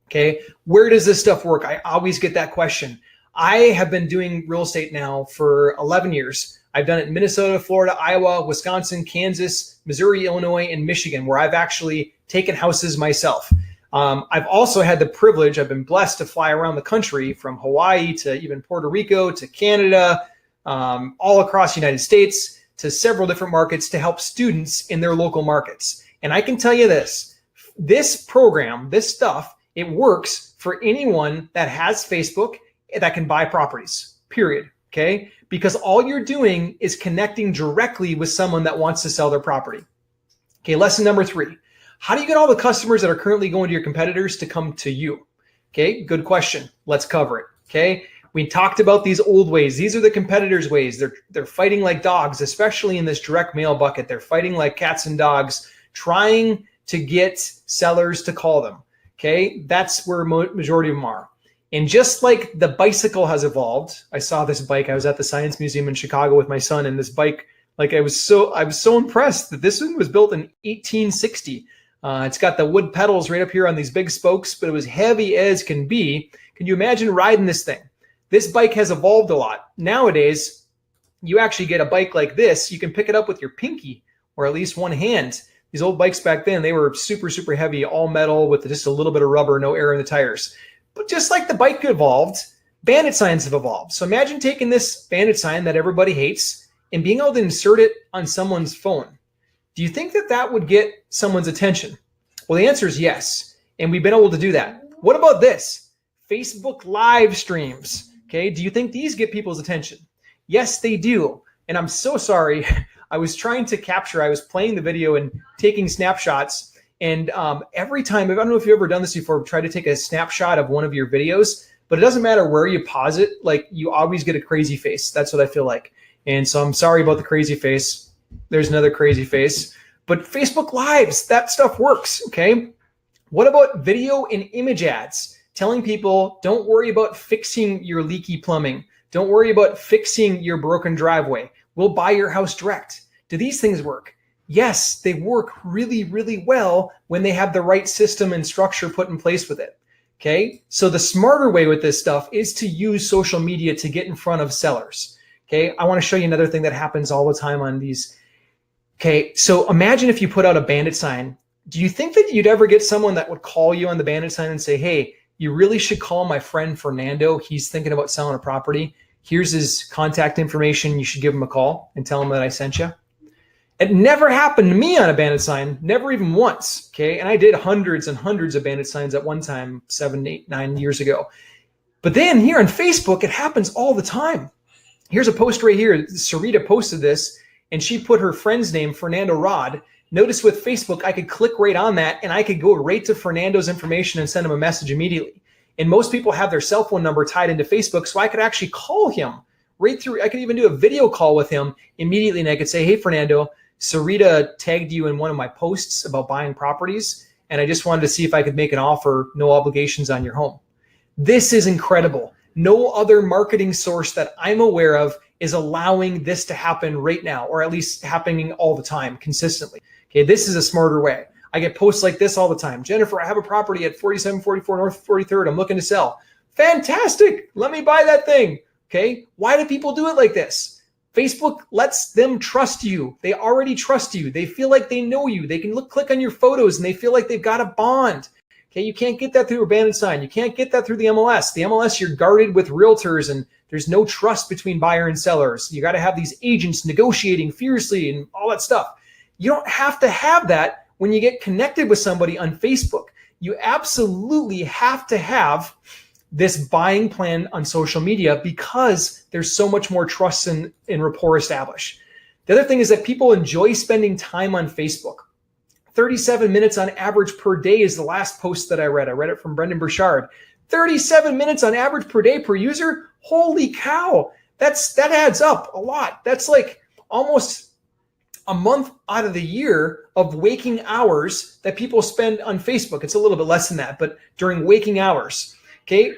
A: Okay, where does this stuff work? I always get that question. I have been doing real estate now for 11 years. I've done it in Minnesota, Florida, Iowa, Wisconsin, Kansas, Missouri, Illinois, and Michigan, where I've actually taken houses myself. I've also had the privilege, I've been blessed to fly around the country from Hawaii to even Puerto Rico to Canada, all across the United States to several different markets to help students in their local markets. And I can tell you this program, this stuff, it works for anyone that has Facebook that can buy properties, period. Okay. Because all you're doing is connecting directly with someone that wants to sell their property. Okay. Lesson number 3. How do you get all the customers that are currently going to your competitors to come to you? Okay. Good question. Let's cover it. Okay. We talked about these old ways. These are the competitors' ways. They're fighting like dogs, especially in this direct mail bucket. They're fighting like cats and dogs, trying to get sellers to call them. Okay, that's where majority of them are. And just like the bicycle has evolved, I saw this bike. I was at the Science Museum in Chicago with my son, and this bike, like I was so impressed that this one was built in 1860. It's got the wood pedals right up here on these big spokes, but it was heavy as can be. Can you imagine riding this thing? This bike has evolved a lot. Nowadays, you actually get a bike like this. You can pick it up with your pinky or at least one hand. These old bikes back then, they were super, super heavy, all metal with just a little bit of rubber, no air in the tires. But just like the bike evolved, Bandit Signs have evolved. So imagine taking this Bandit sign that everybody hates and being able to insert it on someone's phone. Do you think that that would get someone's attention? Well, the answer is yes. And we've been able to do that. What about this? Facebook live streams. Okay, do you think these get people's attention? Yes, they do. And I'm so sorry. I was trying to capture, I was playing the video and taking snapshots. And every time, I don't know if you've ever done this before, try to take a snapshot of one of your videos, but it doesn't matter where you pause it. Like you always get a crazy face. That's what I feel like. And so I'm sorry about the crazy face. There's another crazy face. But Facebook Lives, that stuff works. Okay. What about video and image ads? Telling people, don't worry about fixing your leaky plumbing. Don't worry about fixing your broken driveway. We'll buy your house direct. Do these things work? Yes, they work really, really well when they have the right system and structure put in place with it. Okay, so the smarter way with this stuff is to use social media to get in front of sellers. Okay, I want to show you another thing that happens all the time on these. Okay, so imagine if you put out a bandit sign. Do you think that you'd ever get someone that would call you on the bandit sign and say, hey, you really should call my friend Fernando. He's thinking about selling a property. Here's his contact information. You should give him a call and tell him that I sent you. It never happened to me on a bandit sign, never even once, okay? And I did hundreds and hundreds of bandit signs at one time, 7, 8, 9 years ago. But then here on Facebook, it happens all the time. Here's a post right here. Sarita posted this, and she put her friend's name, Fernando Rod. Notice with Facebook, I could click right on that, and I could go right to Fernando's information and send him a message immediately. And most people have their cell phone number tied into Facebook, so I could actually call him right through. I could even do a video call with him immediately, and I could say, hey, Fernando, Sarita tagged you in one of my posts about buying properties, and I just wanted to see if I could make an offer, no obligations on your home. This is incredible. No other marketing source that I'm aware of is allowing this to happen right now, or at least happening all the time, consistently. Okay, this is a smarter way. I get posts like this all the time. Jennifer, I have a property at 4744 North 43rd. I'm looking to sell. Fantastic. Let me buy that thing. Okay, why do people do it like this? Facebook lets them trust you. They already trust you. They feel like they know you. They can click on your photos and they feel like they've got a bond. Okay, you can't get that through a bandit sign. You can't get that through the MLS. The MLS, you're guarded with realtors and there's no trust between buyer and sellers. You got to have these agents negotiating fiercely and all that stuff. You don't have to have that when you get connected with somebody on Facebook. You absolutely have to have this buying plan on social media because there's so much more trust and rapport established. The other thing is that people enjoy spending time on Facebook. 37 minutes on average per day is the last post that I read. I read it from Brendan Burchard. 37 minutes on average per day per user. Holy cow. That adds up a lot. That's like almost a month out of the year of waking hours that people spend on Facebook. It's a little bit less than that, but during waking hours. Okay,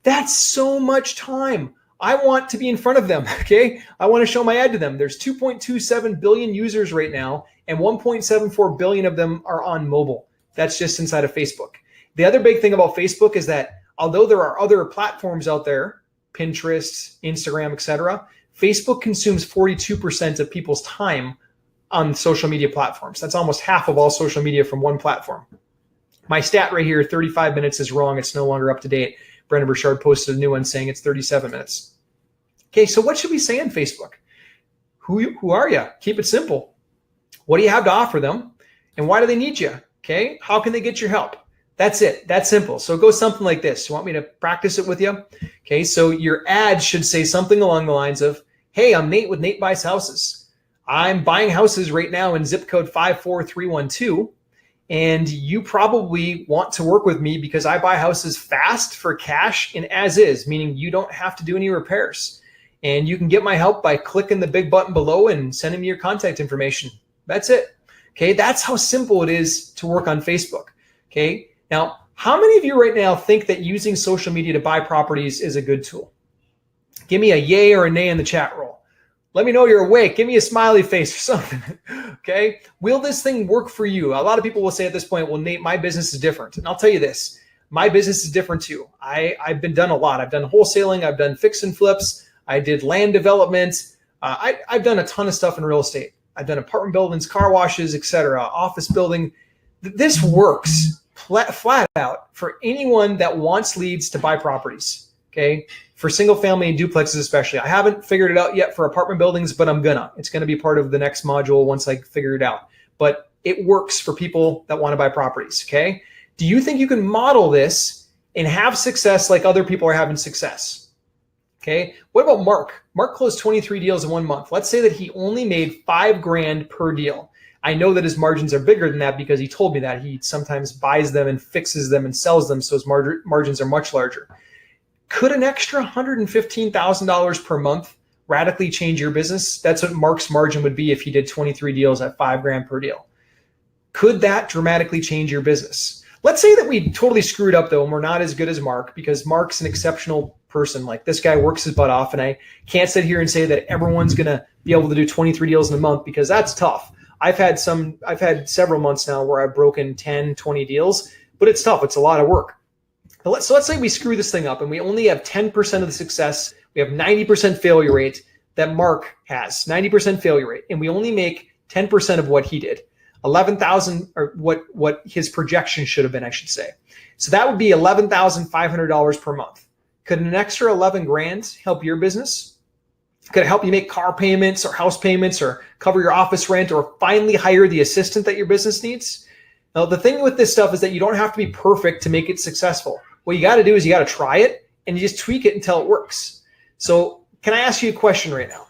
A: that's so much time. I want to be in front of them, okay? I want to show my ad to them. There's 2.27 billion users right now, and 1.74 billion of them are on mobile. That's just inside of Facebook. The other big thing about Facebook is that although there are other platforms out there, Pinterest, Instagram, etc., Facebook consumes 42% of people's time on social media platforms. That's almost half of all social media from one platform. My stat right here, 35 minutes is wrong. It's no longer up to date. Brendan Burchard posted a new one saying it's 37 minutes. Okay, so what should we say on Facebook? Who are you? Keep it simple. What do you have to offer them? And why do they need you? Okay, how can they get your help? That's it. That's simple. So it goes something like this. You want me to practice it with you? Okay, so your ad should say something along the lines of, hey, I'm Nate with Nate Buys Houses. I'm buying houses right now in zip code 54312. And you probably want to work with me because I buy houses fast for cash and as is, meaning you don't have to do any repairs. And you can get my help by clicking the big button below and sending me your contact information. That's it. Okay, that's how simple it is to work on Facebook. Okay, now, how many of you right now think that using social media to buy properties is a good tool? Give me a yay or a nay in the chat roll. Let me know you're awake. Give me a smiley face or something, okay? Will this thing work for you? A lot of people will say at this point, well, Nate, my business is different. And I'll tell you this, my business is different too. I've been done a lot. I've done wholesaling. I've done fix and flips. I did land development. I've done a ton of stuff in real estate. I've done apartment buildings, car washes, etc., office building. This works flat out for anyone that wants leads to buy properties, okay? For single family and duplexes especially. I haven't figured it out yet for apartment buildings, but I'm gonna. It's gonna be part of the next module once I figure it out. But it works for people that want to buy properties, okay? Do you think you can model this and have success like other people are having success? Okay, what about Mark? Mark closed 23 deals in 1 month. Let's say that he only made $5,000 per deal. I know that his margins are bigger than that because he told me that. He sometimes buys them and fixes them and sells them, so his margins are much larger. Could an extra $115,000 per month radically change your business? That's what Mark's margin would be if he did 23 deals at $5,000 per deal. Could that dramatically change your business? Let's say that we totally screwed up though, and we're not as good as Mark because Mark's an exceptional person. Like this guy works his butt off, and I can't sit here and say that everyone's gonna be able to do 23 deals in a month because that's tough. I've had several months now where I've broken 10, 20 deals, but it's tough. It's a lot of work. So let's say we screw this thing up and we only have 10% of the success. We have 90% failure rate that Mark has, 90% failure rate, and we only make 10% of what he did. 11,000, or what his projection should have been, I should say. So that would be $11,500 per month. Could an extra 11 grand help your business? Could it help you make car payments or house payments or cover your office rent or finally hire the assistant that your business needs? Now, the thing with this stuff is that you don't have to be perfect to make it successful. What you got to do is you got to try it and you just tweak it until it works. So can I ask you a question right now?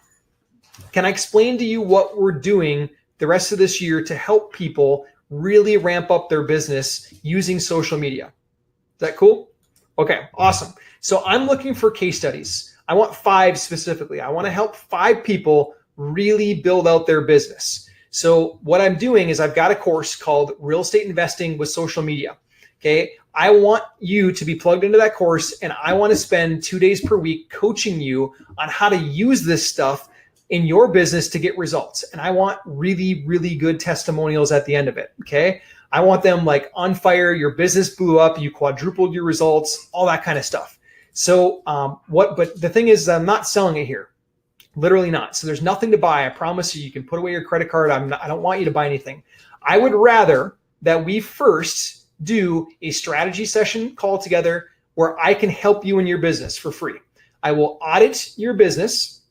A: Can I explain to you what we're doing the rest of this year to help people really ramp up their business using social media? Is that cool? Okay, awesome. So I'm looking for case studies. I want 5 specifically. I want to help 5 people really build out their business. So what I'm doing is I've got a course called Real Estate Investing with Social Media. Okay, I want you to be plugged into that course, and I want to spend 2 days per week coaching you on how to use this stuff in your business to get results. And I want really, really good testimonials at the end of it. Okay. I want them like on fire. Your business blew up. You quadrupled your results, all that kind of stuff. So but the thing is, I'm not selling it here. Literally not. So there's nothing to buy. I promise you, you can put away your credit card. I don't want you to buy anything. I would rather that we first do a strategy session call together where I can help you in your business for free. I will audit your business.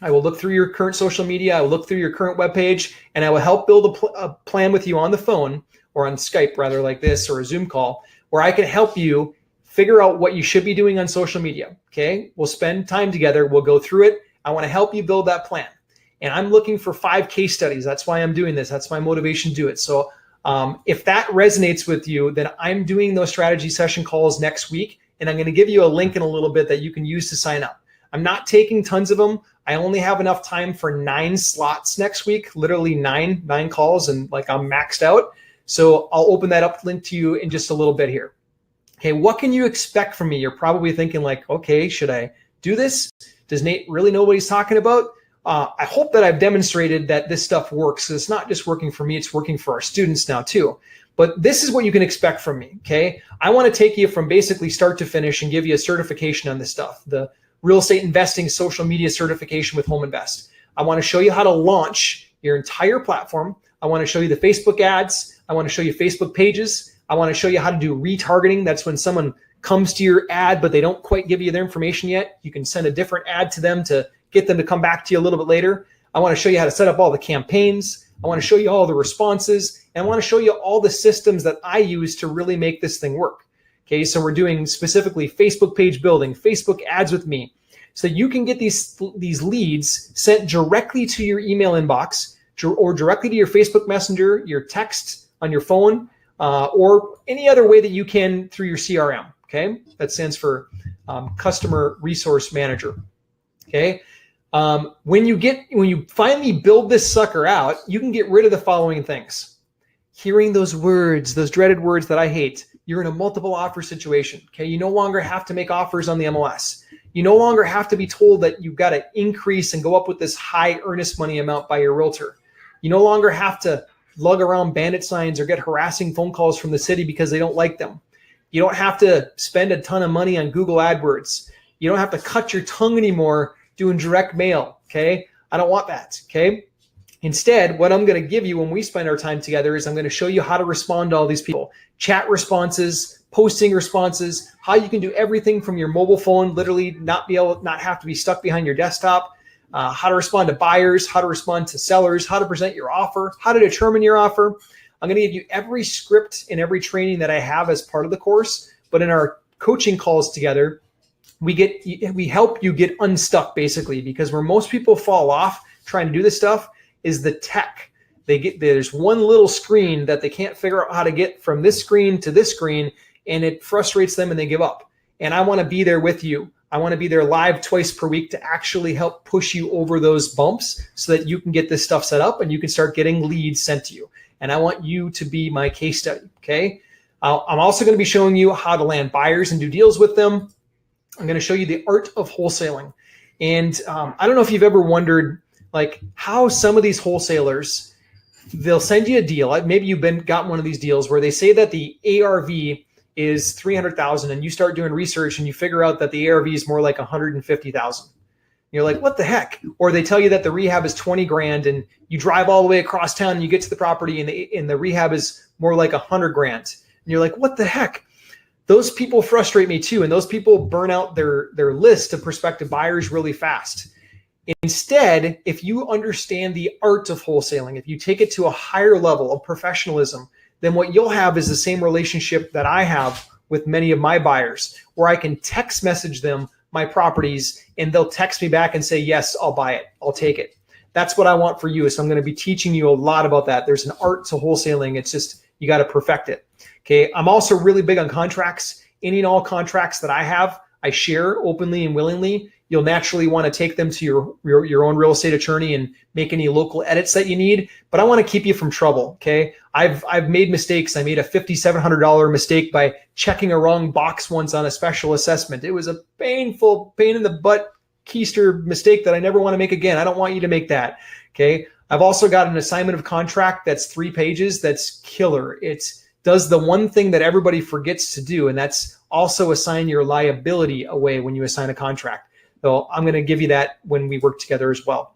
A: I will look through your current social media. I will look through your current webpage, and I will help build a plan with you on the phone or on Skype, rather, like this, or a Zoom call, where I can help you figure out what you should be doing on social media. Okay. We'll spend time together. We'll go through it. I want to help you build that plan. And I'm looking for 5 case studies. That's why I'm doing this. That's my motivation to do it. So if that resonates with you, then I'm doing those strategy session calls next week. And I'm going to give you a link in a little bit that you can use to sign up. I'm not taking tons of them. I only have enough time for 9 slots next week, literally nine calls, and like I'm maxed out. So I'll open that up link to you in just a little bit here. Okay, what can you expect from me? You're probably thinking like, okay, should I do this? Does Nate really know what he's talking about? I hope that I've demonstrated that this stuff works. It's not just working for me, it's working for our students now too. But this is what you can expect from me, okay? I want to take you from basically start to finish and give you a certification on this stuff. The Real Estate Investing Social Media Certification with Home Invest. I want to show you how to launch your entire platform. I want to show you the Facebook ads. I want to show you Facebook pages. I want to show you how to do retargeting. That's when someone comes to your ad, but they don't quite give you their information yet. You can send a different ad to them to get them to come back to you a little bit later. I want to show you how to set up all the campaigns. I want to show you all the responses. And I want to show you all the systems that I use to really make this thing work. Okay, so we're doing specifically Facebook page building, Facebook ads with me, so you can get these leads sent directly to your email inbox or directly to your Facebook Messenger, your text on your phone, or any other way that you can through your CRM. Okay, that stands for Customer Resource Manager. Okay, when you finally build this sucker out, you can get rid of the following things. Hearing those words, those dreaded words that I hate. You're in a multiple offer situation. Okay, you no longer have to make offers on the MLS. You no longer have to be told that you've got to increase and go up with this high earnest money amount by your realtor. You no longer have to lug around bandit signs or get harassing phone calls from the city because they don't like them. You don't have to spend a ton of money on Google AdWords. You don't have to cut your tongue anymore doing direct mail. Okay, I don't want that. Okay. Instead, what I'm going to give you when we spend our time together is I'm going to show you how to respond to all these people. Chat responses, posting responses, how you can do everything from your mobile phone, literally not have to be stuck behind your desktop, how to respond to buyers, how to respond to sellers, how to present your offer, how to determine your offer. I'm going to give you every script and every training that I have as part of the course, but in our coaching calls together, we help you get unstuck basically, because where most people fall off trying to do this stuff is the tech. There's one little screen that they can't figure out how to get from this screen to this screen, and it frustrates them and they give up. And I want to be there with you. I want to be there live twice per week to actually help push you over those bumps so that you can get this stuff set up and you can start getting leads sent to you. And I want you to be my case study, okay? I'm also going to be showing you how to land buyers and do deals with them. I'm going to show you the art of wholesaling. And I don't know if you've ever wondered like how some of these wholesalers, they'll send you a deal. Maybe you've gotten one of these deals where they say that the ARV is 300,000 and you start doing research and you figure out that the ARV is more like 150,000. You're like, what the heck? Or they tell you that the rehab is 20 grand and you drive all the way across town and you get to the property and the rehab is more like 100 grand. And you're like, what the heck? Those people frustrate me too. And those people burn out their list of prospective buyers really fast. Instead, if you understand the art of wholesaling, if you take it to a higher level of professionalism, then what you'll have is the same relationship that I have with many of my buyers, where I can text message them my properties and they'll text me back and say, yes, I'll buy it. I'll take it. That's what I want for you. So I'm going to be teaching you a lot about that. There's an art to wholesaling. It's just, you got to perfect it. Okay. I'm also really big on contracts. Any and all contracts that I have, I share openly and willingly. You'll naturally want to take them to your own real estate attorney and make any local edits that you need. But I want to keep you from trouble. Okay. I've made mistakes. I made a $5,700 mistake by checking a wrong box once on a special assessment. It was a painful, pain in the butt keister mistake that I never want to make again. I don't want you to make that. Okay. I've also got an assignment of contract that's 3 pages. That's killer. It does the one thing that everybody forgets to do. And that's also assign your liability away when you assign a contract. So I'm going to give you that when we work together as well.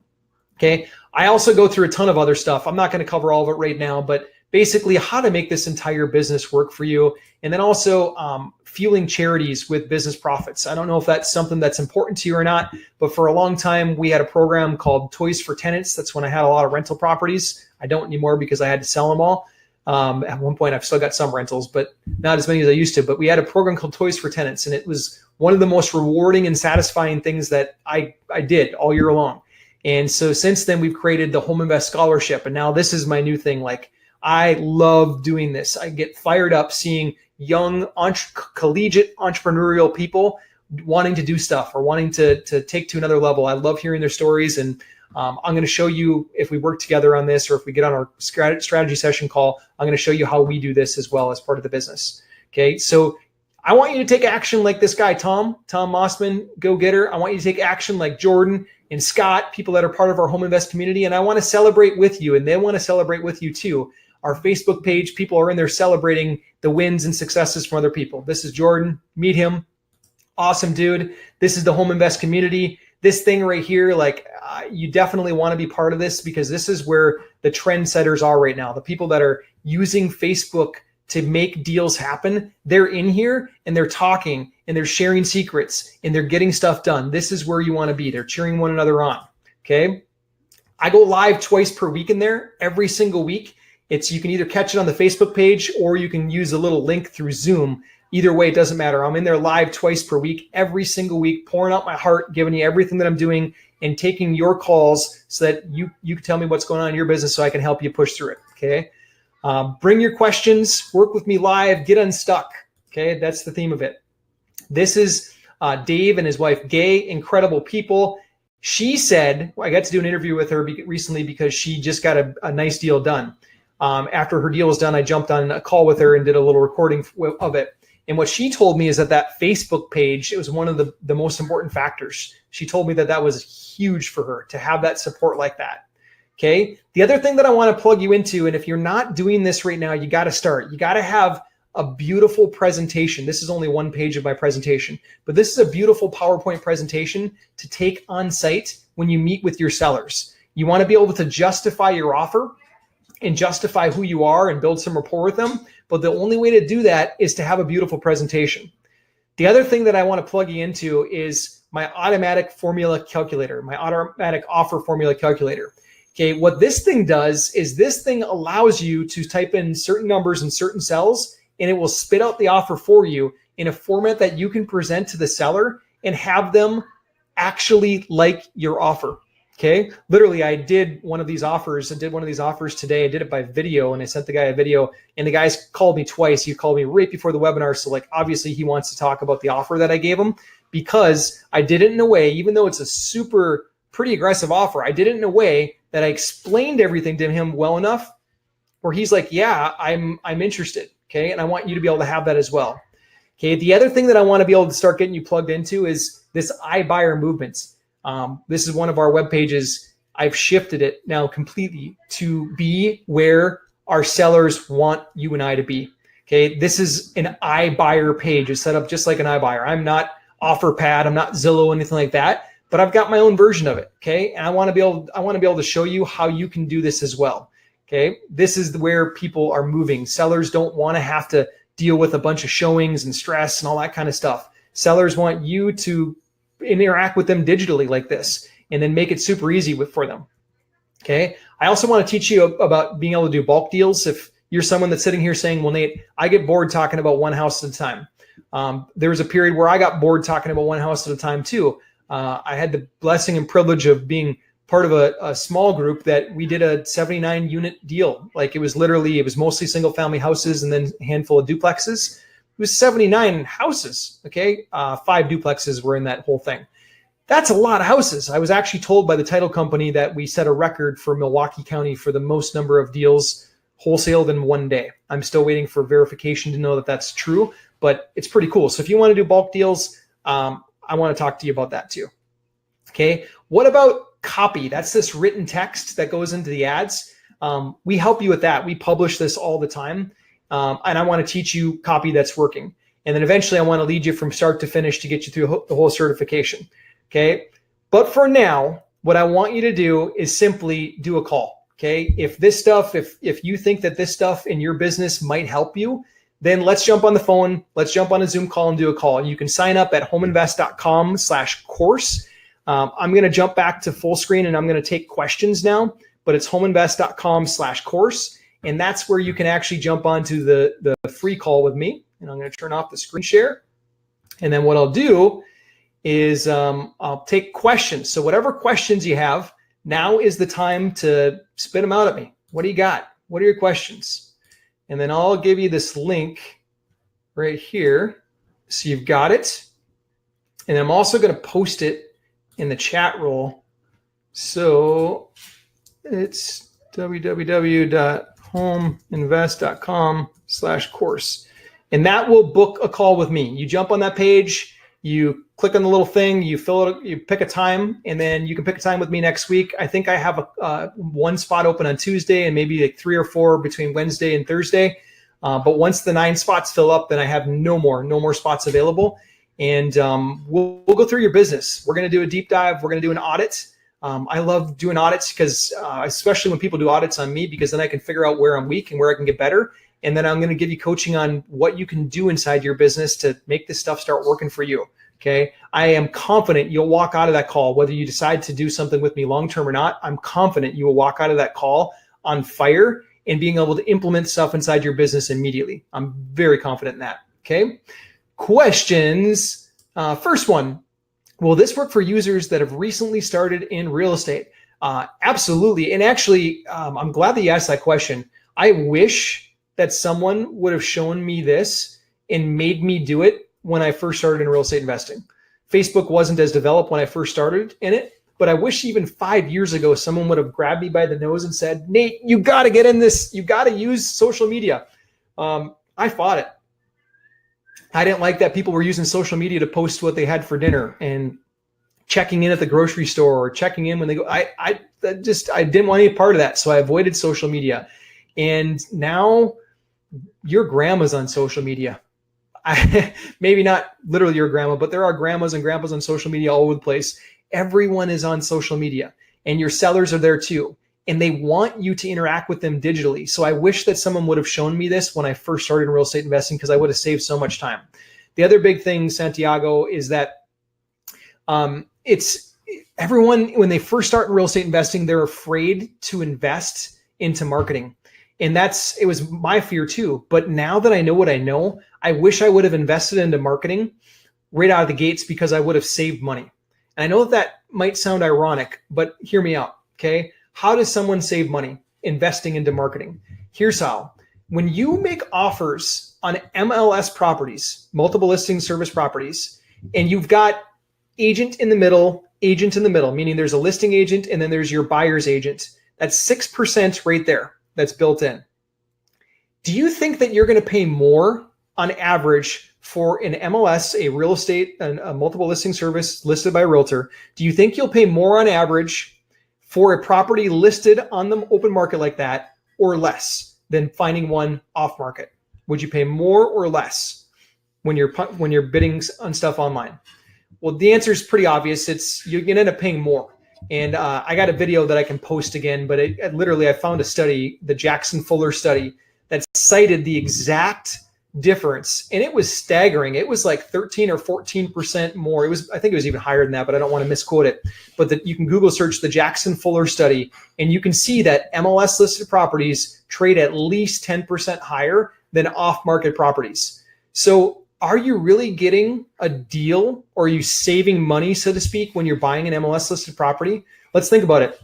A: Okay. I also go through a ton of other stuff. I'm not going to cover all of it right now, but basically how to make this entire business work for you. And then also fueling charities with business profits. I don't know if that's something that's important to you or not, but for a long time, we had a program called Toys for Tenants. That's when I had a lot of rental properties. I don't anymore because I had to sell them all. At one point, I've still got some rentals, but not as many as I used to. But we had a program called Toys for Tenants, and it was one of the most rewarding and satisfying things that I did all year long. And so since then, we've created the Home Invest Scholarship. And now this is my new thing. Like, I love doing this. I get fired up seeing young collegiate entrepreneurial people wanting to do stuff or wanting to take to another level. I love hearing their stories. And I'm going to show you, if we work together on this or if we get on our strategy session call, I'm going to show you how we do this as well as part of the business. Okay. So I want you to take action like this guy, Tom Mossman, go-getter. I want you to take action like Jordan and Scott, people that are part of our Home Invest community. And I want to celebrate with you, and they want to celebrate with you too. Our Facebook page, people are in there celebrating the wins and successes from other people. This is Jordan. Meet him. Awesome dude. This is the Home Invest community. This thing right here, like you definitely want to be part of this because this is where the trendsetters are right now. The people that are using Facebook to make deals happen, they're in here and they're talking and they're sharing secrets and they're getting stuff done. This is where you want to be. They're cheering one another on. Okay. I go live twice per week in there, every single week. You can either catch it on the Facebook page or you can use a little link through Zoom. Either way, it doesn't matter. I'm in there live twice per week, every single week, pouring out my heart, giving you everything that I'm doing and taking your calls so that you can tell me what's going on in your business so I can help you push through it. Okay. Bring your questions, work with me live, get unstuck. Okay. That's the theme of it. This is Dave and his wife, Gay, incredible people. She said, I got to do an interview with her recently because she just got a nice deal done. After her deal was done, I jumped on a call with her and did a little recording of it. And what she told me is that Facebook page, it was one of the most important factors. She told me that was huge for her to have that support like that. Okay. The other thing that I want to plug you into, and if you're not doing this right now, you got to start. You got to have a beautiful presentation. This is only one page of my presentation, but this is a beautiful PowerPoint presentation to take on site when you meet with your sellers. You want to be able to justify your offer and justify who you are and build some rapport with them. But the only way to do that is to have a beautiful presentation. The other thing that I want to plug you into is my automatic formula calculator, my automatic offer formula calculator. Okay, what this thing does is this thing allows you to type in certain numbers in certain cells, and it will spit out the offer for you in a format that you can present to the seller and have them actually like your offer. Okay, literally, I did one of these offers. I did one of these offers today. I did it by video, and I sent the guy a video, and the guy's called me twice. He called me right before the webinar. So like, obviously he wants to talk about the offer that I gave him because I did it in a way, even though it's a pretty aggressive offer, I did it in a way that I explained everything to him well enough where he's like, yeah, I'm interested. Okay. And I want you to be able to have that as well. Okay. The other thing that I want to be able to start getting you plugged into is this iBuyer movements. This is one of our web pages. I've shifted it now completely to be where our sellers want you and I to be. Okay, this is an iBuyer page. It's set up just like an iBuyer. I'm not OfferPad, I'm not Zillow, anything like that, but I've got my own version of it. Okay, and I want to be able to show you how you can do this as well. Okay, this is where people are moving. Sellers don't want to have to deal with a bunch of showings and stress and all that kind of stuff. Sellers want you to interact with them digitally like this, and then make it super easy for them. Okay. I also want to teach you about being able to do bulk deals. If you're someone that's sitting here saying, well, Nate, I get bored talking about one house at a time. There was a period where I got bored talking about one house at a time too. I had the blessing and privilege of being part of a small group that we did a 79 unit deal. Like it was mostly single family houses and then a handful of duplexes. It was 79 houses. Okay. 5 duplexes were in that whole thing. That's a lot of houses. I was actually told by the title company that we set a record for Milwaukee County for the most number of deals wholesaled in one day. I'm still waiting for verification to know that that's true, but it's pretty cool. So if you want to do bulk deals, I want to talk to you about that too. Okay. What about copy? That's this written text that goes into the ads. We help you with that. We publish this all the time. And I want to teach you copy that's working. And then eventually I want to lead you from start to finish to get you through the whole certification. Okay. But for now, what I want you to do is simply do a call. Okay. If you think that this stuff in your business might help you, then let's jump on the phone. Let's jump on a Zoom call and do a call. You can sign up at homeinvest.com/course. I'm going to jump back to full screen and I'm going to take questions now, but it's homeinvest.com/course. And that's where you can actually jump onto the free call with me. And I'm going to turn off the screen share. And then what I'll do is I'll take questions. So whatever questions you have, now is the time to spit them out at me. What do you got? What are your questions? And then I'll give you this link right here. So you've got it. And I'm also going to post it in the chat roll. So it's www.homeinvest.com/course. And that will book a call with me. You jump on that page, you click on the little thing, you fill it, you pick a time, and then you can pick a time with me next week. I think I have one spot open on Tuesday and maybe like 3 or 4 between Wednesday and Thursday. But once the 9 spots fill up, then I have no more spots available. And we'll go through your business. We're going to do a deep dive. We're going to do an audit. I love doing audits because especially when people do audits on me, because then I can figure out where I'm weak and where I can get better. And then I'm going to give you coaching on what you can do inside your business to make this stuff start working for you. Okay. I am confident you'll walk out of that call, whether you decide to do something with me long-term or not. I'm confident you will walk out of that call on fire and being able to implement stuff inside your business immediately. I'm very confident in that. Okay. Questions. First one, will this work for users that have recently started in real estate? Absolutely. And actually, I'm glad that you asked that question. I wish that someone would have shown me this and made me do it when I first started in real estate investing. Facebook wasn't as developed when I first started in it, but I wish even 5 years ago, someone would have grabbed me by the nose and said, Nate, you got to get in this. You got to use social media. I fought it. I didn't like that people were using social media to post what they had for dinner and checking in at the grocery store or checking in when they go. I didn't want any part of that. So I avoided social media. And now your grandma's on social media. Maybe not literally your grandma, but there are grandmas and grandpas on social media all over the place. Everyone is on social media and your sellers are there too. And they want you to interact with them digitally. So I wish that someone would have shown me this when I first started in real estate investing, because I would have saved so much time. The other big thing, Santiago, is that it's everyone, when they first start in real estate investing, they're afraid to invest into marketing. And it was my fear too. But now that I know what I know, I wish I would have invested into marketing right out of the gates, because I would have saved money. And I know that might sound ironic, but hear me out. Okay. How does someone save money? Investing into marketing. Here's how. When you make offers on MLS properties, multiple listing service properties, and you've got agent in the middle, meaning there's a listing agent and then there's your buyer's agent. That's 6% right there. That's built in. Do you think that you're going to pay more on average for an MLS, a real estate, a multiple listing service listed by a realtor? Do you think you'll pay more on average for a property listed on the open market like that, or less than finding one off market? Would you pay more or less when you're bidding on stuff online? Well, the answer is pretty obvious. You're gonna end up paying more. And I got a video that I can post again, but I found a study, the Jackson Fuller study, that cited the exact difference, and it was staggering. It was like 13 or 14% more. I think it was even higher than that, but I don't want to misquote it. But you can Google search the Jackson Fuller study, and you can see that MLS listed properties trade at least 10% higher than off-market properties. So are you really getting a deal, or are you saving money, so to speak, when you're buying an MLS listed property? Let's think about it.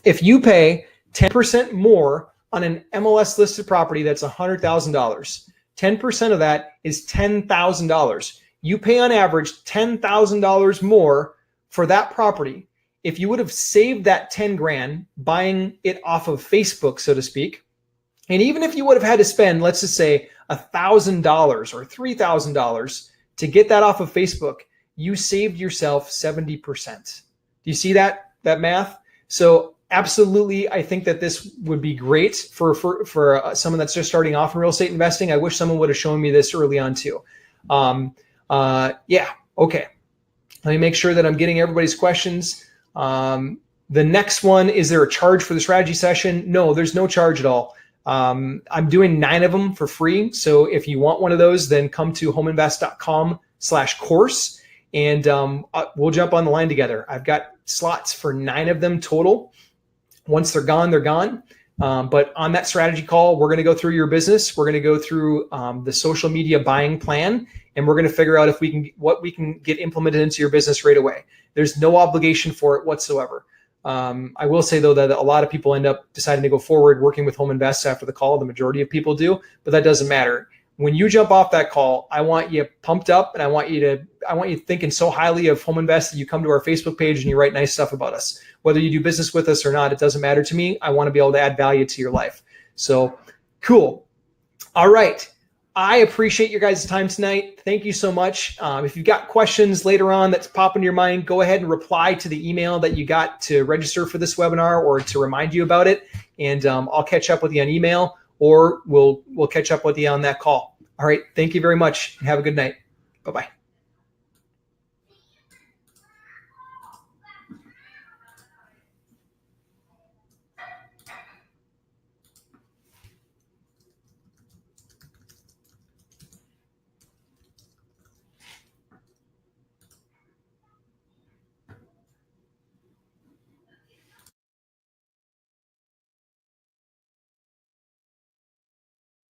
A: If you pay 10% more on an MLS listed property that's $100,000, 10% of that is $10,000. You pay on average $10,000 more for that property. If you would have saved that 10 grand buying it off of Facebook, so to speak, and even if you would have had to spend, let's just say, $1,000 or $3,000 to get that off of Facebook, you saved yourself 70%. Do you see that math? So absolutely, I think that this would be great for someone that's just starting off in real estate investing. I wish someone would have shown me this early on too. Yeah, okay. Let me make sure that I'm getting everybody's questions. The next one, is there a charge for the strategy session? No, there's no charge at all. I'm doing 9 of them for free. So if you want one of those, then come to homeinvest.com/course and we'll jump on the line together. I've got slots for 9 of them total. Once they're gone, they're gone. But on that strategy call, we're going to go through your business. We're going to go through the social media buying plan, and we're going to figure out what we can get implemented into your business right away. There's no obligation for it whatsoever. I will say, though, that a lot of people end up deciding to go forward working with Home Invest after the call. The majority of people do, but that doesn't matter. When you jump off that call, I want you pumped up, and I want you thinking so highly of Home Invest that you come to our Facebook page and you write nice stuff about us. Whether you do business with us or not, it doesn't matter to me. I want to be able to add value to your life. So cool. All right. I appreciate your guys' time tonight. Thank you so much. If you've got questions later on that's popping in your mind, go ahead and reply to the email that you got to register for this webinar or to remind you about it. And I'll catch up with you on email, or we'll catch up with you on that call. All right. Thank you very much, and have a good night. Bye-bye.